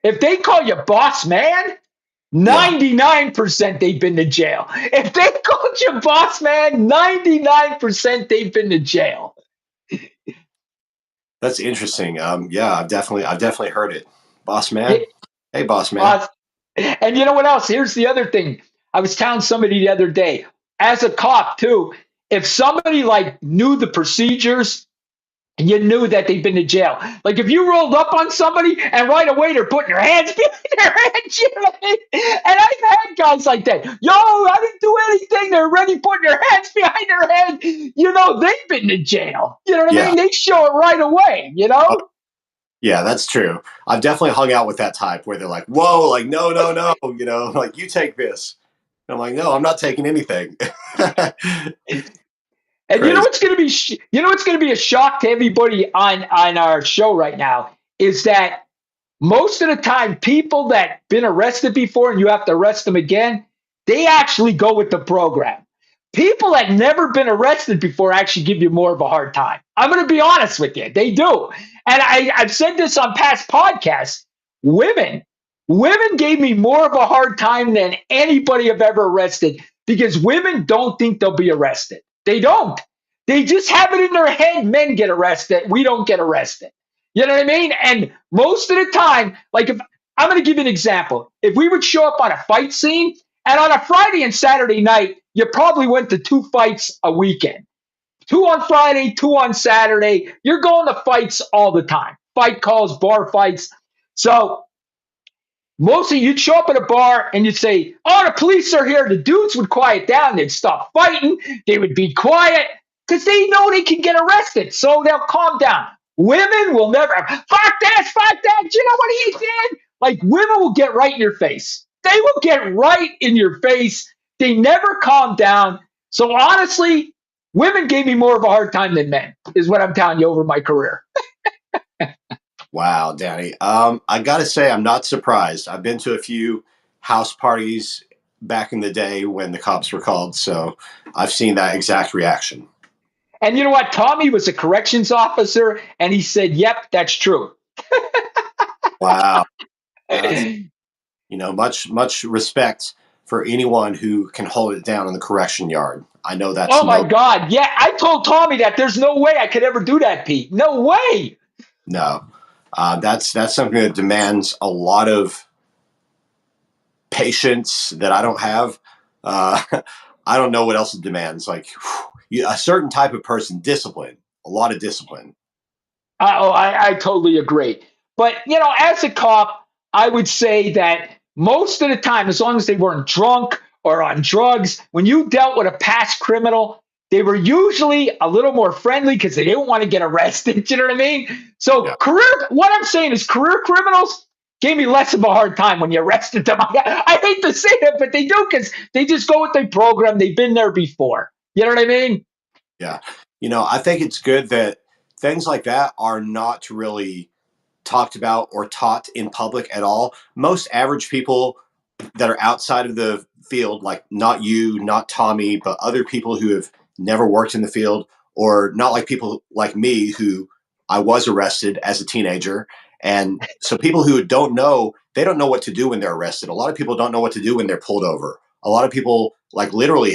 [SPEAKER 1] if they call you boss man,
[SPEAKER 2] yeah,
[SPEAKER 1] 99% they've been to jail. If they called you boss man, 99% they've been to jail.
[SPEAKER 2] that's interesting. Yeah, I've definitely heard it. Boss man,
[SPEAKER 1] It,
[SPEAKER 2] hey, boss man.
[SPEAKER 1] boss. And you know what else? Here's the other thing. I was telling somebody the other day, as a cop too, if somebody like knew the procedures, you knew that they'd been to jail. Like if you rolled up on somebody and right away they're putting their hands behind their head, you know what I mean? And I've had guys like that. Yo, I didn't do anything. They're already putting their hands behind their head. You know, they've been to jail. You know what I
[SPEAKER 2] Yeah,
[SPEAKER 1] mean? They show it right away, you
[SPEAKER 2] oh,
[SPEAKER 1] know?
[SPEAKER 2] yeah, that's true. I've definitely hung out with that type where they're like, "Whoa, like, no, no, no," like, "You take this." And I'm like, "No, I'm not taking anything."
[SPEAKER 1] And you know
[SPEAKER 2] Crazy.
[SPEAKER 1] what's going to be, you know what's going to be a shock to everybody on our show right now is that most of the time, people that been arrested before and you have to arrest them again, they actually go with the program. People that never been arrested before actually give you more of a hard time. I'm going to be honest with you, they do. And I've said this on past podcasts. Women, women gave me more of a hard time than anybody I've ever arrested because women don't think they'll be arrested. They don't. They just have it in their head. Men get arrested. We don't get arrested. You know what I mean? And most of the time, like if I'm going to give you an example, if we would show up on a fight scene and on a Friday and Saturday night, you probably went to two fights a weekend, two on Friday, two on Saturday. You're going to fights all the time, fight calls, bar fights. So mostly you'd show up at a bar and you'd say, "Oh, the police are here." The dudes would quiet down. They'd stop fighting. They would be quiet because they know they can get arrested. So they'll calm down. Women will never, fuck this, fuck that. You know what he did? Like women will get right in your face. They will get right in your face. They never calm down. So honestly, women gave me more of a hard time than men, is what I'm telling you over my career.
[SPEAKER 2] Wow, Danny. I gotta say, I'm not surprised. I've been to a few house parties back in the day when the cops were called, so I've seen that exact reaction.
[SPEAKER 1] And you know what? Tommy was a corrections officer, and he said, "Yep, that's true."
[SPEAKER 2] Wow, that's much respect for anyone who can hold it down in the correction yard. I know that's
[SPEAKER 1] Oh my
[SPEAKER 2] no
[SPEAKER 1] God. Yeah, I told Tommy that there's no way I could ever do that, Pete. No way.
[SPEAKER 2] no. That's something that demands a lot of patience that I don't have. Uh, I don't know what else it demands. Like a certain type of person, discipline, a lot of discipline.
[SPEAKER 1] I totally agree. But, you know, as a cop, I would say that most of the time, as long as they weren't drunk or on drugs, when you dealt with a past criminal, they were usually a little more friendly because they didn't want to get arrested. You know what I mean? So,
[SPEAKER 2] Yeah.
[SPEAKER 1] what I'm saying is, career criminals gave me less of a hard time when you arrested them. I hate to say that, but they do because they just go with the program. They've been there before. You know what I mean?
[SPEAKER 2] Yeah. I think it's good that things like that are not really talked about or taught in public at all. Most average people that are outside of the field, like not you, not Tommy, but other people who have never worked in the field, or not like people like me who I was arrested as a teenager. And so people who don't know, they don't know what to do when they're arrested. A lot of people don't know what to do when they're pulled over. A lot of people like literally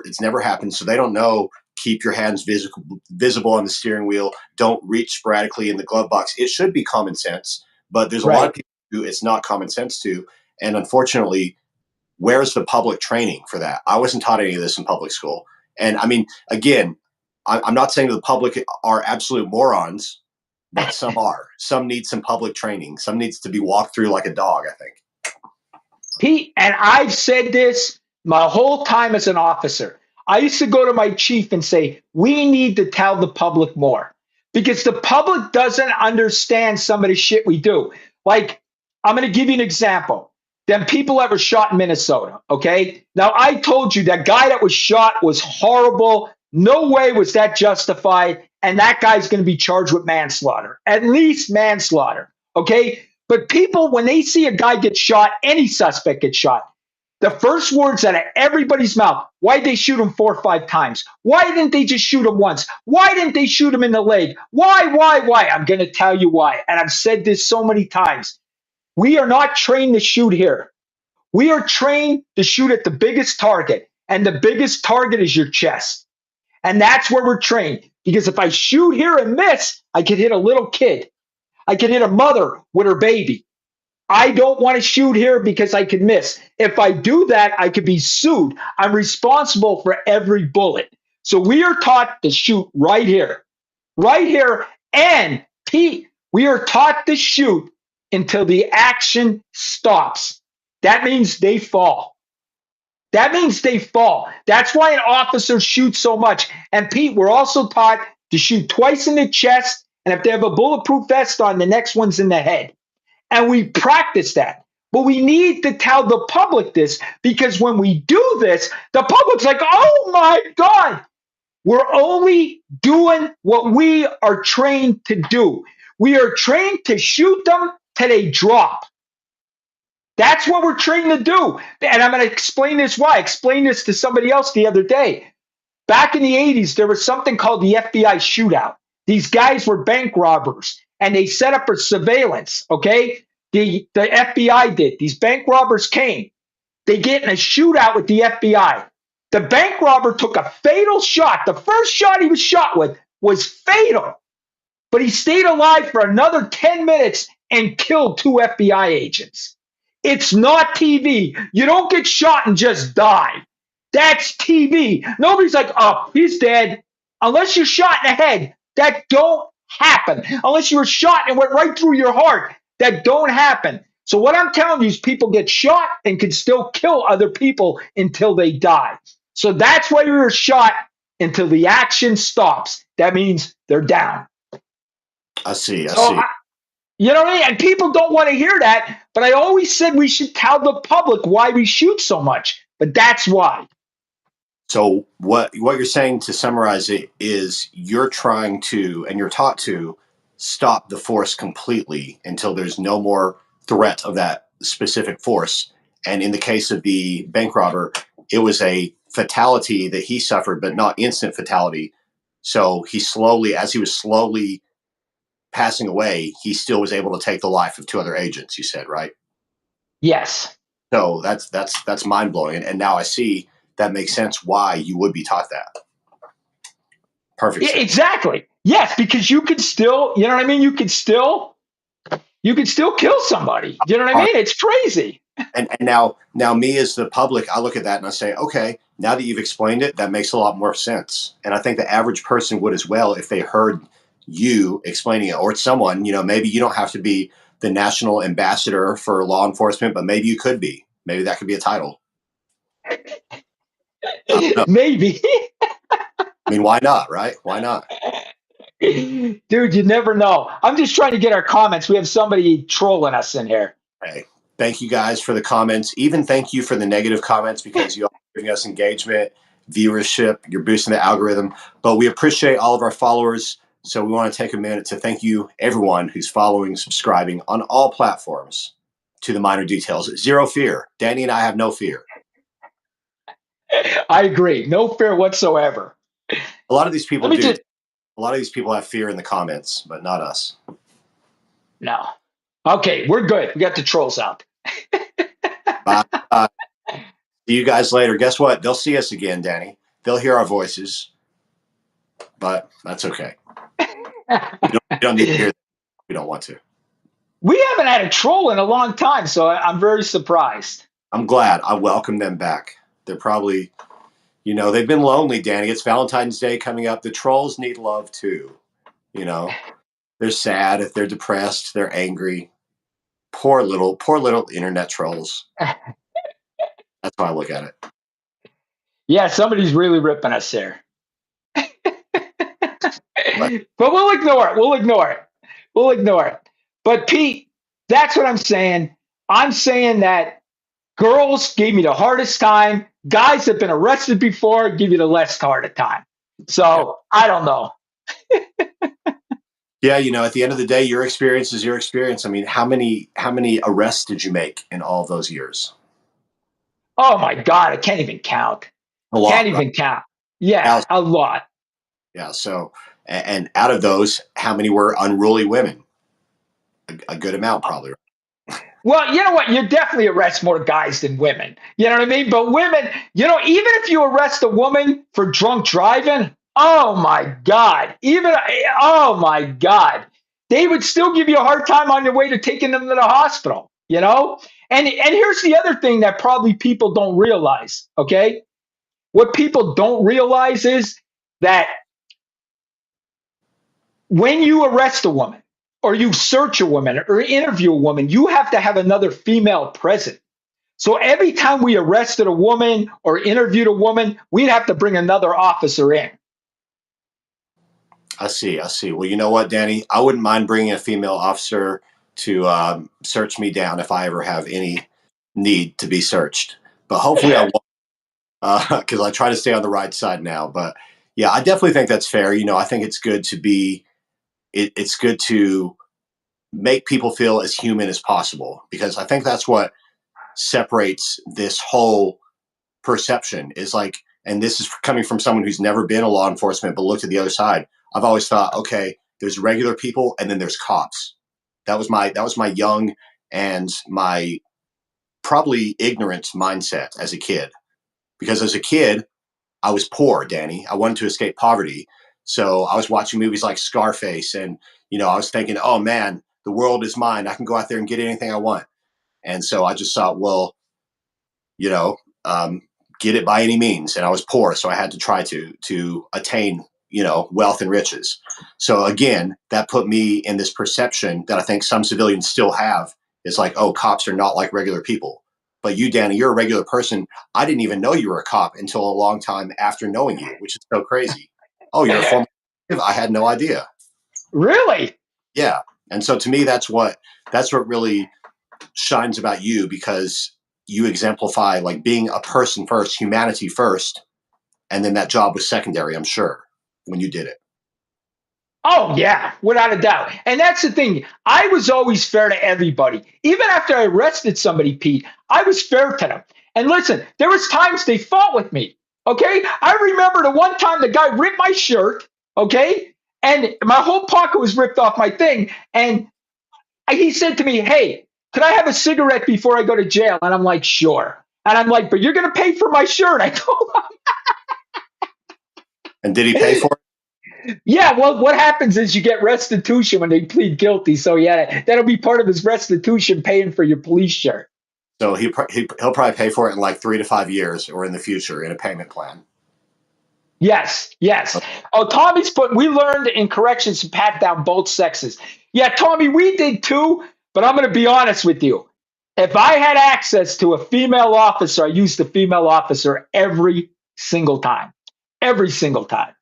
[SPEAKER 2] it's never happened. So they don't know, keep your hands visible on the steering wheel. Don't reach sporadically in the glove box. It should be common sense, but there's a lot
[SPEAKER 1] Right.
[SPEAKER 2] of people who it's not common sense to. And unfortunately, where's the public training for that? I wasn't taught any of this in public school. And I mean, again, I'm not saying the public are absolute morons, but some are. Some need some public training. Some needs to be walked through like a dog, I think.
[SPEAKER 1] Pete, and I've said this my whole time as an officer. I used to go to my chief and say, we need to tell the public more because the public doesn't understand some of the shit we do. Like, I'm going to give you an example. Them people that were shot in Minnesota, okay? Now, I told you that guy that was shot was horrible. No way was that justified. And that guy's going to be charged with manslaughter, at least manslaughter, okay? But people, when they see a guy get shot, any suspect get shot, the first words out of everybody's mouth, why'd they shoot him 4 or 5 times? Why didn't they just shoot him once? Why didn't they shoot him in the leg? Why? I'm going to tell you why. And I've said this so many times. We are not trained to shoot here. We are trained to shoot at the biggest target. And the biggest target is your chest. And that's where we're trained. Because if I shoot here and miss, I could hit a little kid. I could hit a mother with her baby. I don't want to shoot here because I could miss. If I do that, I could be sued. I'm responsible for every bullet. So we are taught to shoot right here, right here. And Pete, we are taught to shoot until the action stops. That means they fall. That means they fall. That's why an officer shoots so much. And Pete, we're also taught to shoot twice in the chest. And if they have a bulletproof vest on, the next one's in the head. And we practice that. But we need to tell the public this because when we do this, the public's like, oh my God, we're only doing what we are trained to do. We are trained to shoot them till they drop. That's what we're trained to do. And I'm going to explain this why. I explained this to somebody else the other day. Back in the 80s, there was something called the FBI shootout. These guys were bank robbers and they set up a surveillance, okay? The FBI did. These bank robbers came. They get in a shootout with the FBI. The bank robber took a fatal shot. The first shot he was shot with was fatal, but he stayed alive for another 10 minutes and killed 2 FBI agents. It's not TV. You don't get shot and just die. That's TV. Nobody's like, oh, he's dead. Unless you're shot in the head, that don't happen. Unless you were shot and went right through your heart, that don't happen. So what I'm telling you is people get shot and can still kill other people until they die. So that's why you're shot until the action stops. That means they're down.
[SPEAKER 2] I see.
[SPEAKER 1] You know what I mean? And people don't want to hear that, but I always said we should tell the public why we shoot so much. But that's why.
[SPEAKER 2] So what you're saying, to summarize it, is you're trying to, and you're taught to, stop the force completely until there's no more threat of that specific force. And in the case of the bank robber, it was a fatality that he suffered, but not instant fatality. So he slowly, as he was slowly passing away, he still was able to take the life of 2 other agents, you said, right?
[SPEAKER 1] Yes.
[SPEAKER 2] So that's mind blowing. And now I see that makes sense why you would be taught that. Perfect.
[SPEAKER 1] Yeah, exactly. Yes, because you could still, you know what I mean? You could still kill somebody. You know what I mean? It's crazy.
[SPEAKER 2] And now me as the public, I look at that and I say, okay, now that you've explained it, that makes a lot more sense. And I think the average person would as well if they heard you explaining it, or someone, maybe you don't have to be the national ambassador for law enforcement, but maybe you could be. Maybe that could be a title.
[SPEAKER 1] Maybe.
[SPEAKER 2] I mean, why not, right? Why not?
[SPEAKER 1] Dude, you never know. I'm just trying to get our comments. We have somebody trolling us in here.
[SPEAKER 2] Hey, thank you guys for the comments. Even thank you for the negative comments because you're giving us engagement, viewership, you're boosting the algorithm. But we appreciate all of our followers. So we want to take a minute to thank you, everyone who's following, subscribing on all platforms to the Minor Details. Zero fear. Danny and I have no fear.
[SPEAKER 1] I agree. No fear whatsoever.
[SPEAKER 2] A lot of these people do. A lot of these people have fear in the comments, but not us.
[SPEAKER 1] No. Okay, we're good. We got the trolls out.
[SPEAKER 2] Bye. See you guys later. Guess what? They'll see us again, Danny. They'll hear our voices, but that's okay. We don't need to hear that. We don't want to.
[SPEAKER 1] We haven't had a troll in a long time, so I'm very surprised.
[SPEAKER 2] I'm glad. I welcome them back. They're probably, they've been lonely, Danny. It's Valentine's Day coming up. The trolls need love too. They're sad, they're depressed, they're angry. Poor little internet trolls. That's how I look at it.
[SPEAKER 1] Yeah, somebody's really ripping us there. But we'll ignore it. We'll ignore it. But Pete, that's what I'm saying. I'm saying that girls gave me the hardest time. Guys that have been arrested before give you the less hard time. So I don't know.
[SPEAKER 2] Yeah, at the end of the day, your experience is your experience. I mean, how many arrests did you make in all of those years?
[SPEAKER 1] Oh my God, I can't even count.
[SPEAKER 2] A
[SPEAKER 1] Can't
[SPEAKER 2] lot, right?
[SPEAKER 1] even count. Yeah,
[SPEAKER 2] Thousands.
[SPEAKER 1] a lot.
[SPEAKER 2] Yeah. So, and out of those, how many were unruly women? A good amount, probably.
[SPEAKER 1] Well, you know what? You definitely arrest more guys than women. You know what I mean? But women, even if you arrest a woman for drunk driving, oh my God, oh my God, they would still give you a hard time on your way to taking them to the hospital, you know? And here's the other thing that probably people don't realize, okay? What people don't realize is that when you arrest a woman or you search a woman or interview a woman, you have to have another female present. So every time we arrested a woman or interviewed a woman, we'd have to bring another officer in.
[SPEAKER 2] I see. I see. Well, you know what, Danny? I wouldn't mind bringing a female officer to search me down if I ever have any need to be searched. But hopefully, I won't, because I try to stay on the right side now. But yeah, I definitely think that's fair. I think it's good to be. It's good to make people feel as human as possible, because I think that's what separates this whole perception is like, and this is coming from someone who's never been a law enforcement but looked at the other side. I've always thought, okay, there's regular people and then there's cops. That was my young and my probably ignorant mindset as a kid, because as a kid I was poor, Danny. I wanted to escape poverty. So I was watching movies like Scarface, and I was thinking, oh man, the world is mine. I can go out there and get anything I want. And so I just thought, well, you know, um, get it by any means. And I was poor, so I had to try to attain, wealth and riches. So again, that put me in this perception that I think some civilians still have. It's like, oh, cops are not like regular people. But you, Danny, you're a regular person. I didn't even know you were a cop until a long time after knowing you, which is so crazy. Oh, you're a former. I had no idea.
[SPEAKER 1] Really?
[SPEAKER 2] Yeah, and so to me, that's what really shines about you, because you exemplify like being a person first, humanity first, and then that job was secondary, I'm sure, when you did it.
[SPEAKER 1] Oh, yeah, without a doubt. And that's the thing. I was always fair to everybody. Even after I arrested somebody, Pete, I was fair to them. And listen, there was times they fought with me. Okay. I remember the one time the guy ripped my shirt. Okay. And my whole pocket was ripped off my thing. And he said to me, "Hey, could I have a cigarette before I go to jail?" And I'm like, "Sure." And I'm like, "But you're going to pay for my shirt." I told
[SPEAKER 2] And did he pay
[SPEAKER 1] him.
[SPEAKER 2] for it?
[SPEAKER 1] Yeah, well, what happens is you get restitution when they plead guilty. So yeah, that'll be part of his restitution, paying for your police shirt.
[SPEAKER 2] So he'll probably pay for it in like 3 to 5 years or in the future in a payment plan.
[SPEAKER 1] Yes, yes. Oh, Tommy's put. We learned in corrections to pat down both sexes. Yeah, Tommy, we did too. But I'm going to be honest with you. If I had access to a female officer, I used the female officer every single time. Every single time.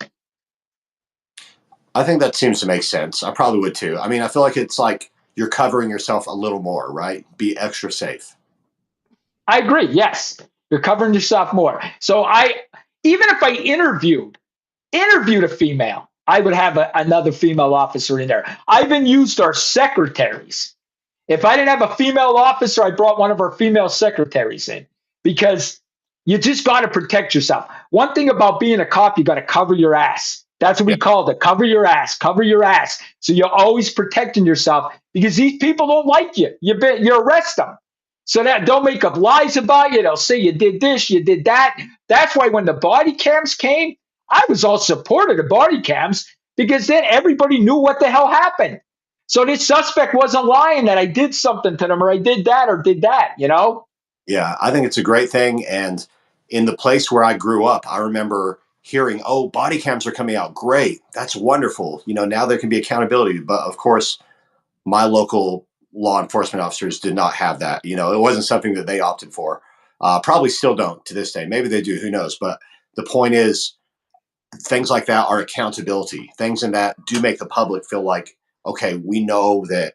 [SPEAKER 2] I think that seems to make sense. I probably would too. I mean, I feel like it's like you're covering yourself a little more, right? Be extra safe.
[SPEAKER 1] I agree. Yes, you're covering yourself more. So even if I interviewed a female, I would have another female officer in there. I even used our secretaries. If I didn't have a female officer, I brought one of our female secretaries in, because you just got to protect yourself. One thing about being a cop, you got to cover your ass. That's what
[SPEAKER 2] Yeah.
[SPEAKER 1] we called it. Cover your ass. Cover your ass. So you're always protecting yourself, because these people don't like you. You arrest them. So that don't make up lies about you. They'll say you did this, you did that. That's why when the body cams came, I was all support of the body cams, because then everybody knew what the hell happened. So this suspect wasn't lying that I did something to them or I did that or did that.
[SPEAKER 2] Yeah, I think it's a great thing. And in the place where I grew up, I remember hearing, oh, body cams are coming out. Great. That's wonderful. Now there can be accountability. But of course, my local law enforcement officers did not have that. It wasn't something that they opted for. Probably still don't to this day. Maybe they do. Who knows? But the point is, things like that are accountability. Things in that do make the public feel like, okay, we know that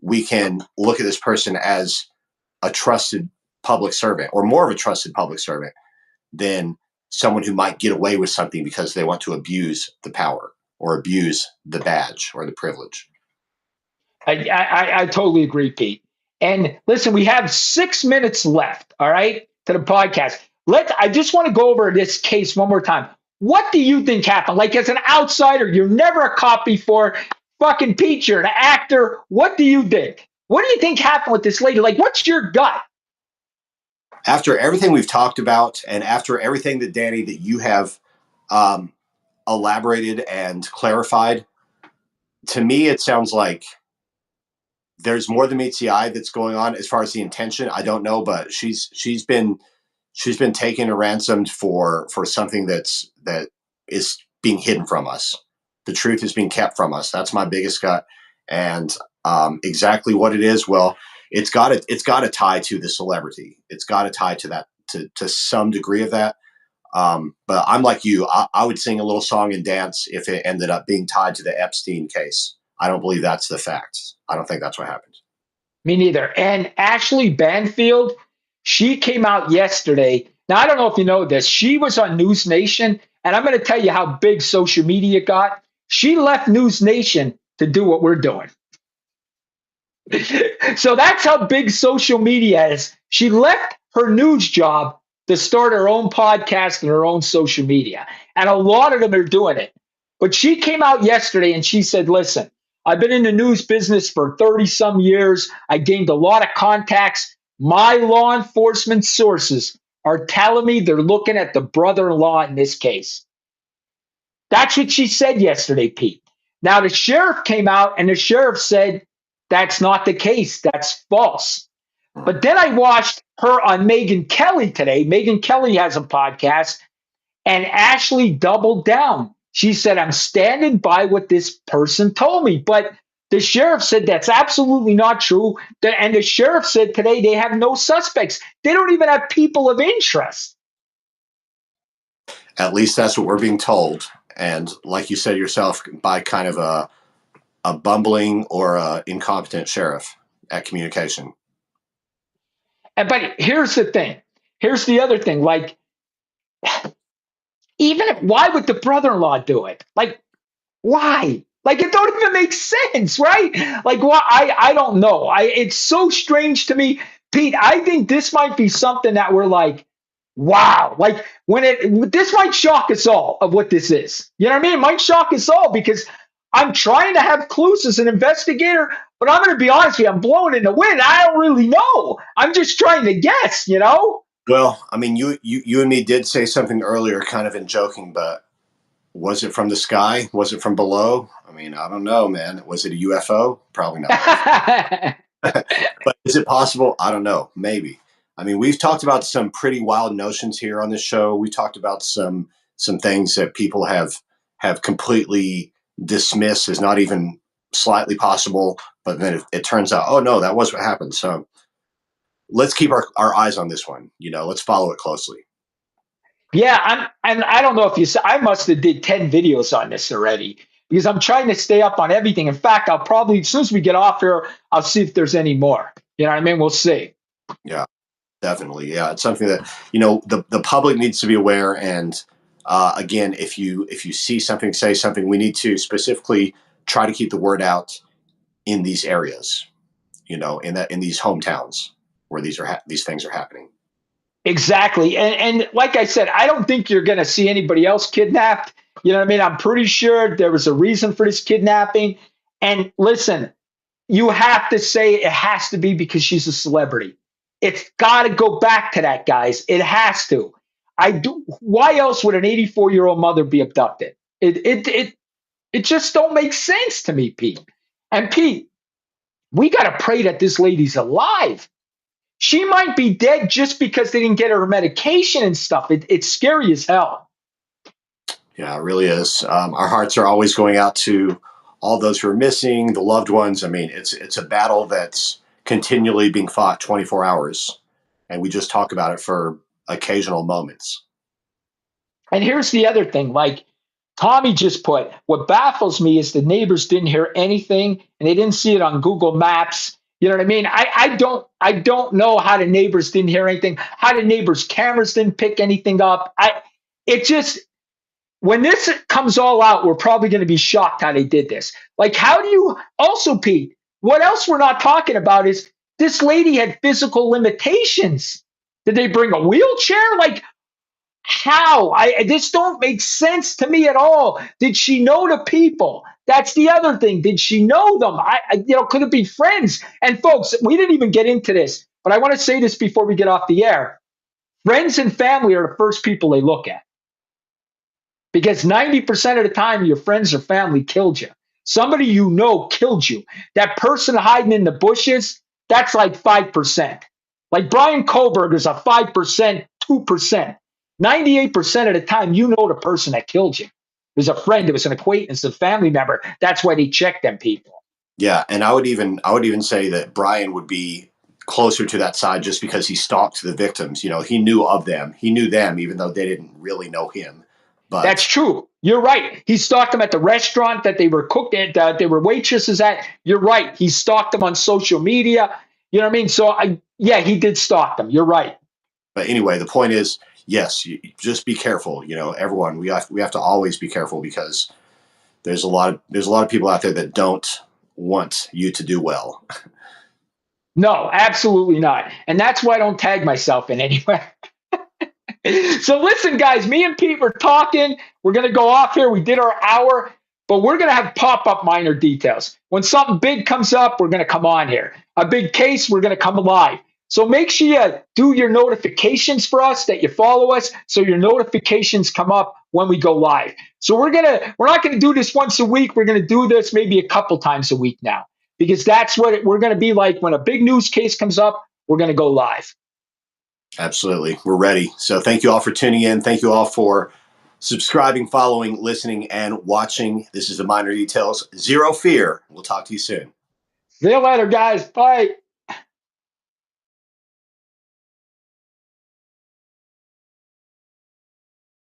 [SPEAKER 2] we can look at this person as a trusted public servant, or more of a trusted public servant than someone who might get away with something because they want to abuse the power. or abuse the badge or the privilege.
[SPEAKER 1] I totally agree, Pete. And listen, we have 6 minutes left, all right, to the podcast. I just want to go over this case one more time. What do you think happened? Like, as an outsider, you're never a cop before. Fucking Pete, you're an actor. What do you think? What do you think happened with this lady? Like, what's your gut?
[SPEAKER 2] After everything we've talked about, and after everything that Danny, that you have um, elaborated and clarified, to me, it sounds like there's more than meets the eye that's going on. As far as the intention, I don't know, but she's been taken or ransomed for something that is being hidden from us. The truth is being kept from us. That's my biggest gut. And exactly what it is, well, it's got to tie to the celebrity. It's got to tie to that, to some degree of that. But I'm like you. I would sing a little song and dance if it ended up being tied to the Epstein case. I don't believe that's the fact. I don't think that's what happened.
[SPEAKER 1] Me neither. And Ashley Banfield, she came out yesterday. Now, I don't know if you know this. She was on News Nation, and I'm going to tell you how big social media got. She left News Nation to do what we're doing. So that's how big social media is. She left her news job to start her own podcast and her own social media. And a lot of them are doing it. But she came out yesterday and she said, listen, I've been in the news business for 30 some years. I gained a lot of contacts. My law enforcement sources are telling me they're looking at the brother in law in this case. That's what she said yesterday, Pete. Now, the sheriff came out and the sheriff said that's not the case. That's false. But then I watched her on Megyn Kelly today. Megyn Kelly has a podcast, and Ashley doubled down. She said, I'm standing by what this person told me. But the sheriff said that's absolutely not true. And the sheriff said today they have no suspects. They don't even have people of interest.
[SPEAKER 2] At least that's what we're being told. And like you said yourself, by kind of a bumbling or a incompetent sheriff at communication.
[SPEAKER 1] But here's the thing. Here's the other thing. Like, why would the brother-in-law do it? Like, why? Like, it don't even make sense, right? Like, why? I don't know. It's so strange to me, Pete. I think this might be something that we're like, wow. Like, this might shock us all of what this is. You know what I mean? It might shock us all because I'm trying to have clues as an investigator, but I'm going to be honest with you, I'm blowing in the wind. I don't really know. I'm just trying to guess, you know?
[SPEAKER 2] Well, I mean, you and me did say something earlier, kind of in joking, but was it from the sky? Was it from below? I mean, I don't know, man. Was it a UFO? Probably not. But is it possible? I don't know. Maybe. I mean, we've talked about some pretty wild notions here on this show. We talked about some things that people have completely dismissed as not even slightly possible. But then it turns out, oh no, that was what happened. So let's keep our eyes on this one. Let's follow it closely.
[SPEAKER 1] Yeah, and I don't know if you saw, I must have did 10 videos on this already because I'm trying to stay up on everything. In fact, I'll probably, as soon as we get off here, I'll see if there's any more. You know what I mean? We'll see.
[SPEAKER 2] Yeah, definitely. Yeah, it's something that the public needs to be aware. And again, if you see something, say something. We need to specifically try to keep the word out in these areas. In these hometowns where these things are happening.
[SPEAKER 1] Exactly. And like I said, I don't think you're going to see anybody else kidnapped. You know what I mean? I'm pretty sure there was a reason for this kidnapping. And listen, you have to say it has to be because she's a celebrity. It's got to go back to that, guys. It has to. I do. Why else would an 84-year-old mother be abducted? It just don't make sense to me, Pete. And Pete, we got to pray that this lady's alive. She might be dead just because they didn't get her medication and stuff. It's scary as hell.
[SPEAKER 2] Yeah, it really is. Our hearts are always going out to all those who are missing, the loved ones. I mean, it's a battle that's continually being fought 24 hours, and we just talk about it for occasional moments.
[SPEAKER 1] And here's the other thing, like Tommy just put, what baffles me is the neighbors didn't hear anything and they didn't see it on Google Maps. You know what I mean? I don't know how the neighbors didn't hear anything, how the neighbors' cameras didn't pick anything up. It just when this comes all out, we're probably going to be shocked how they did this. Like, how do you also, Pete? What else we're not talking about is this lady had physical limitations. Did they bring a wheelchair? Like, how? This don't make sense to me at all. Did she know the people? That's the other thing. Did she know them? Could it be friends? And folks, we didn't even get into this, but I want to say this before we get off the air. Friends and family are the first people they look at because 90% of the time, your friends or family killed you. Somebody you know killed you. That person hiding in the bushes, that's like 5%. Like Brian Kohlberg is a 5%, 2%. 98% of the time, you know the person that killed you. It was a friend, it was an acquaintance, a family member. That's why they check them people.
[SPEAKER 2] Yeah, and I would even say that Brian would be closer to that side just because he stalked the victims. He knew of them. He knew them, even though they didn't really know him.
[SPEAKER 1] That's
[SPEAKER 2] But
[SPEAKER 1] true. You're right. He stalked them at the restaurant that they were cooking, they were waitresses at. You're right. He stalked them on social media. You know what I mean? So yeah, he did stalk them. You're right.
[SPEAKER 2] but anyway, the point is, yes, just be careful. Everyone, we have to always be careful because there's a lot of people out there that don't want you to do well.
[SPEAKER 1] No, absolutely not. And that's why I don't tag myself in anywhere. So listen, guys, me and Pete were talking. We're going to go off here. We did our hour, but we're going to have pop-up minor details. When something big comes up, we're going to come on here. A big case, we're going to come live. So make sure you do your notifications for us, that you follow us, so your notifications come up when we go live. So we're not going to do this once a week. We're going to do this maybe a couple times a week now, because that's what we're going to be like. When a big news case comes up, we're going to go live.
[SPEAKER 2] Absolutely. We're ready. So thank you all for tuning in. Thank you all for subscribing, following, listening, and watching. This is the Minor Details. Zero fear. We'll talk to you soon.
[SPEAKER 1] See you later, guys. Bye.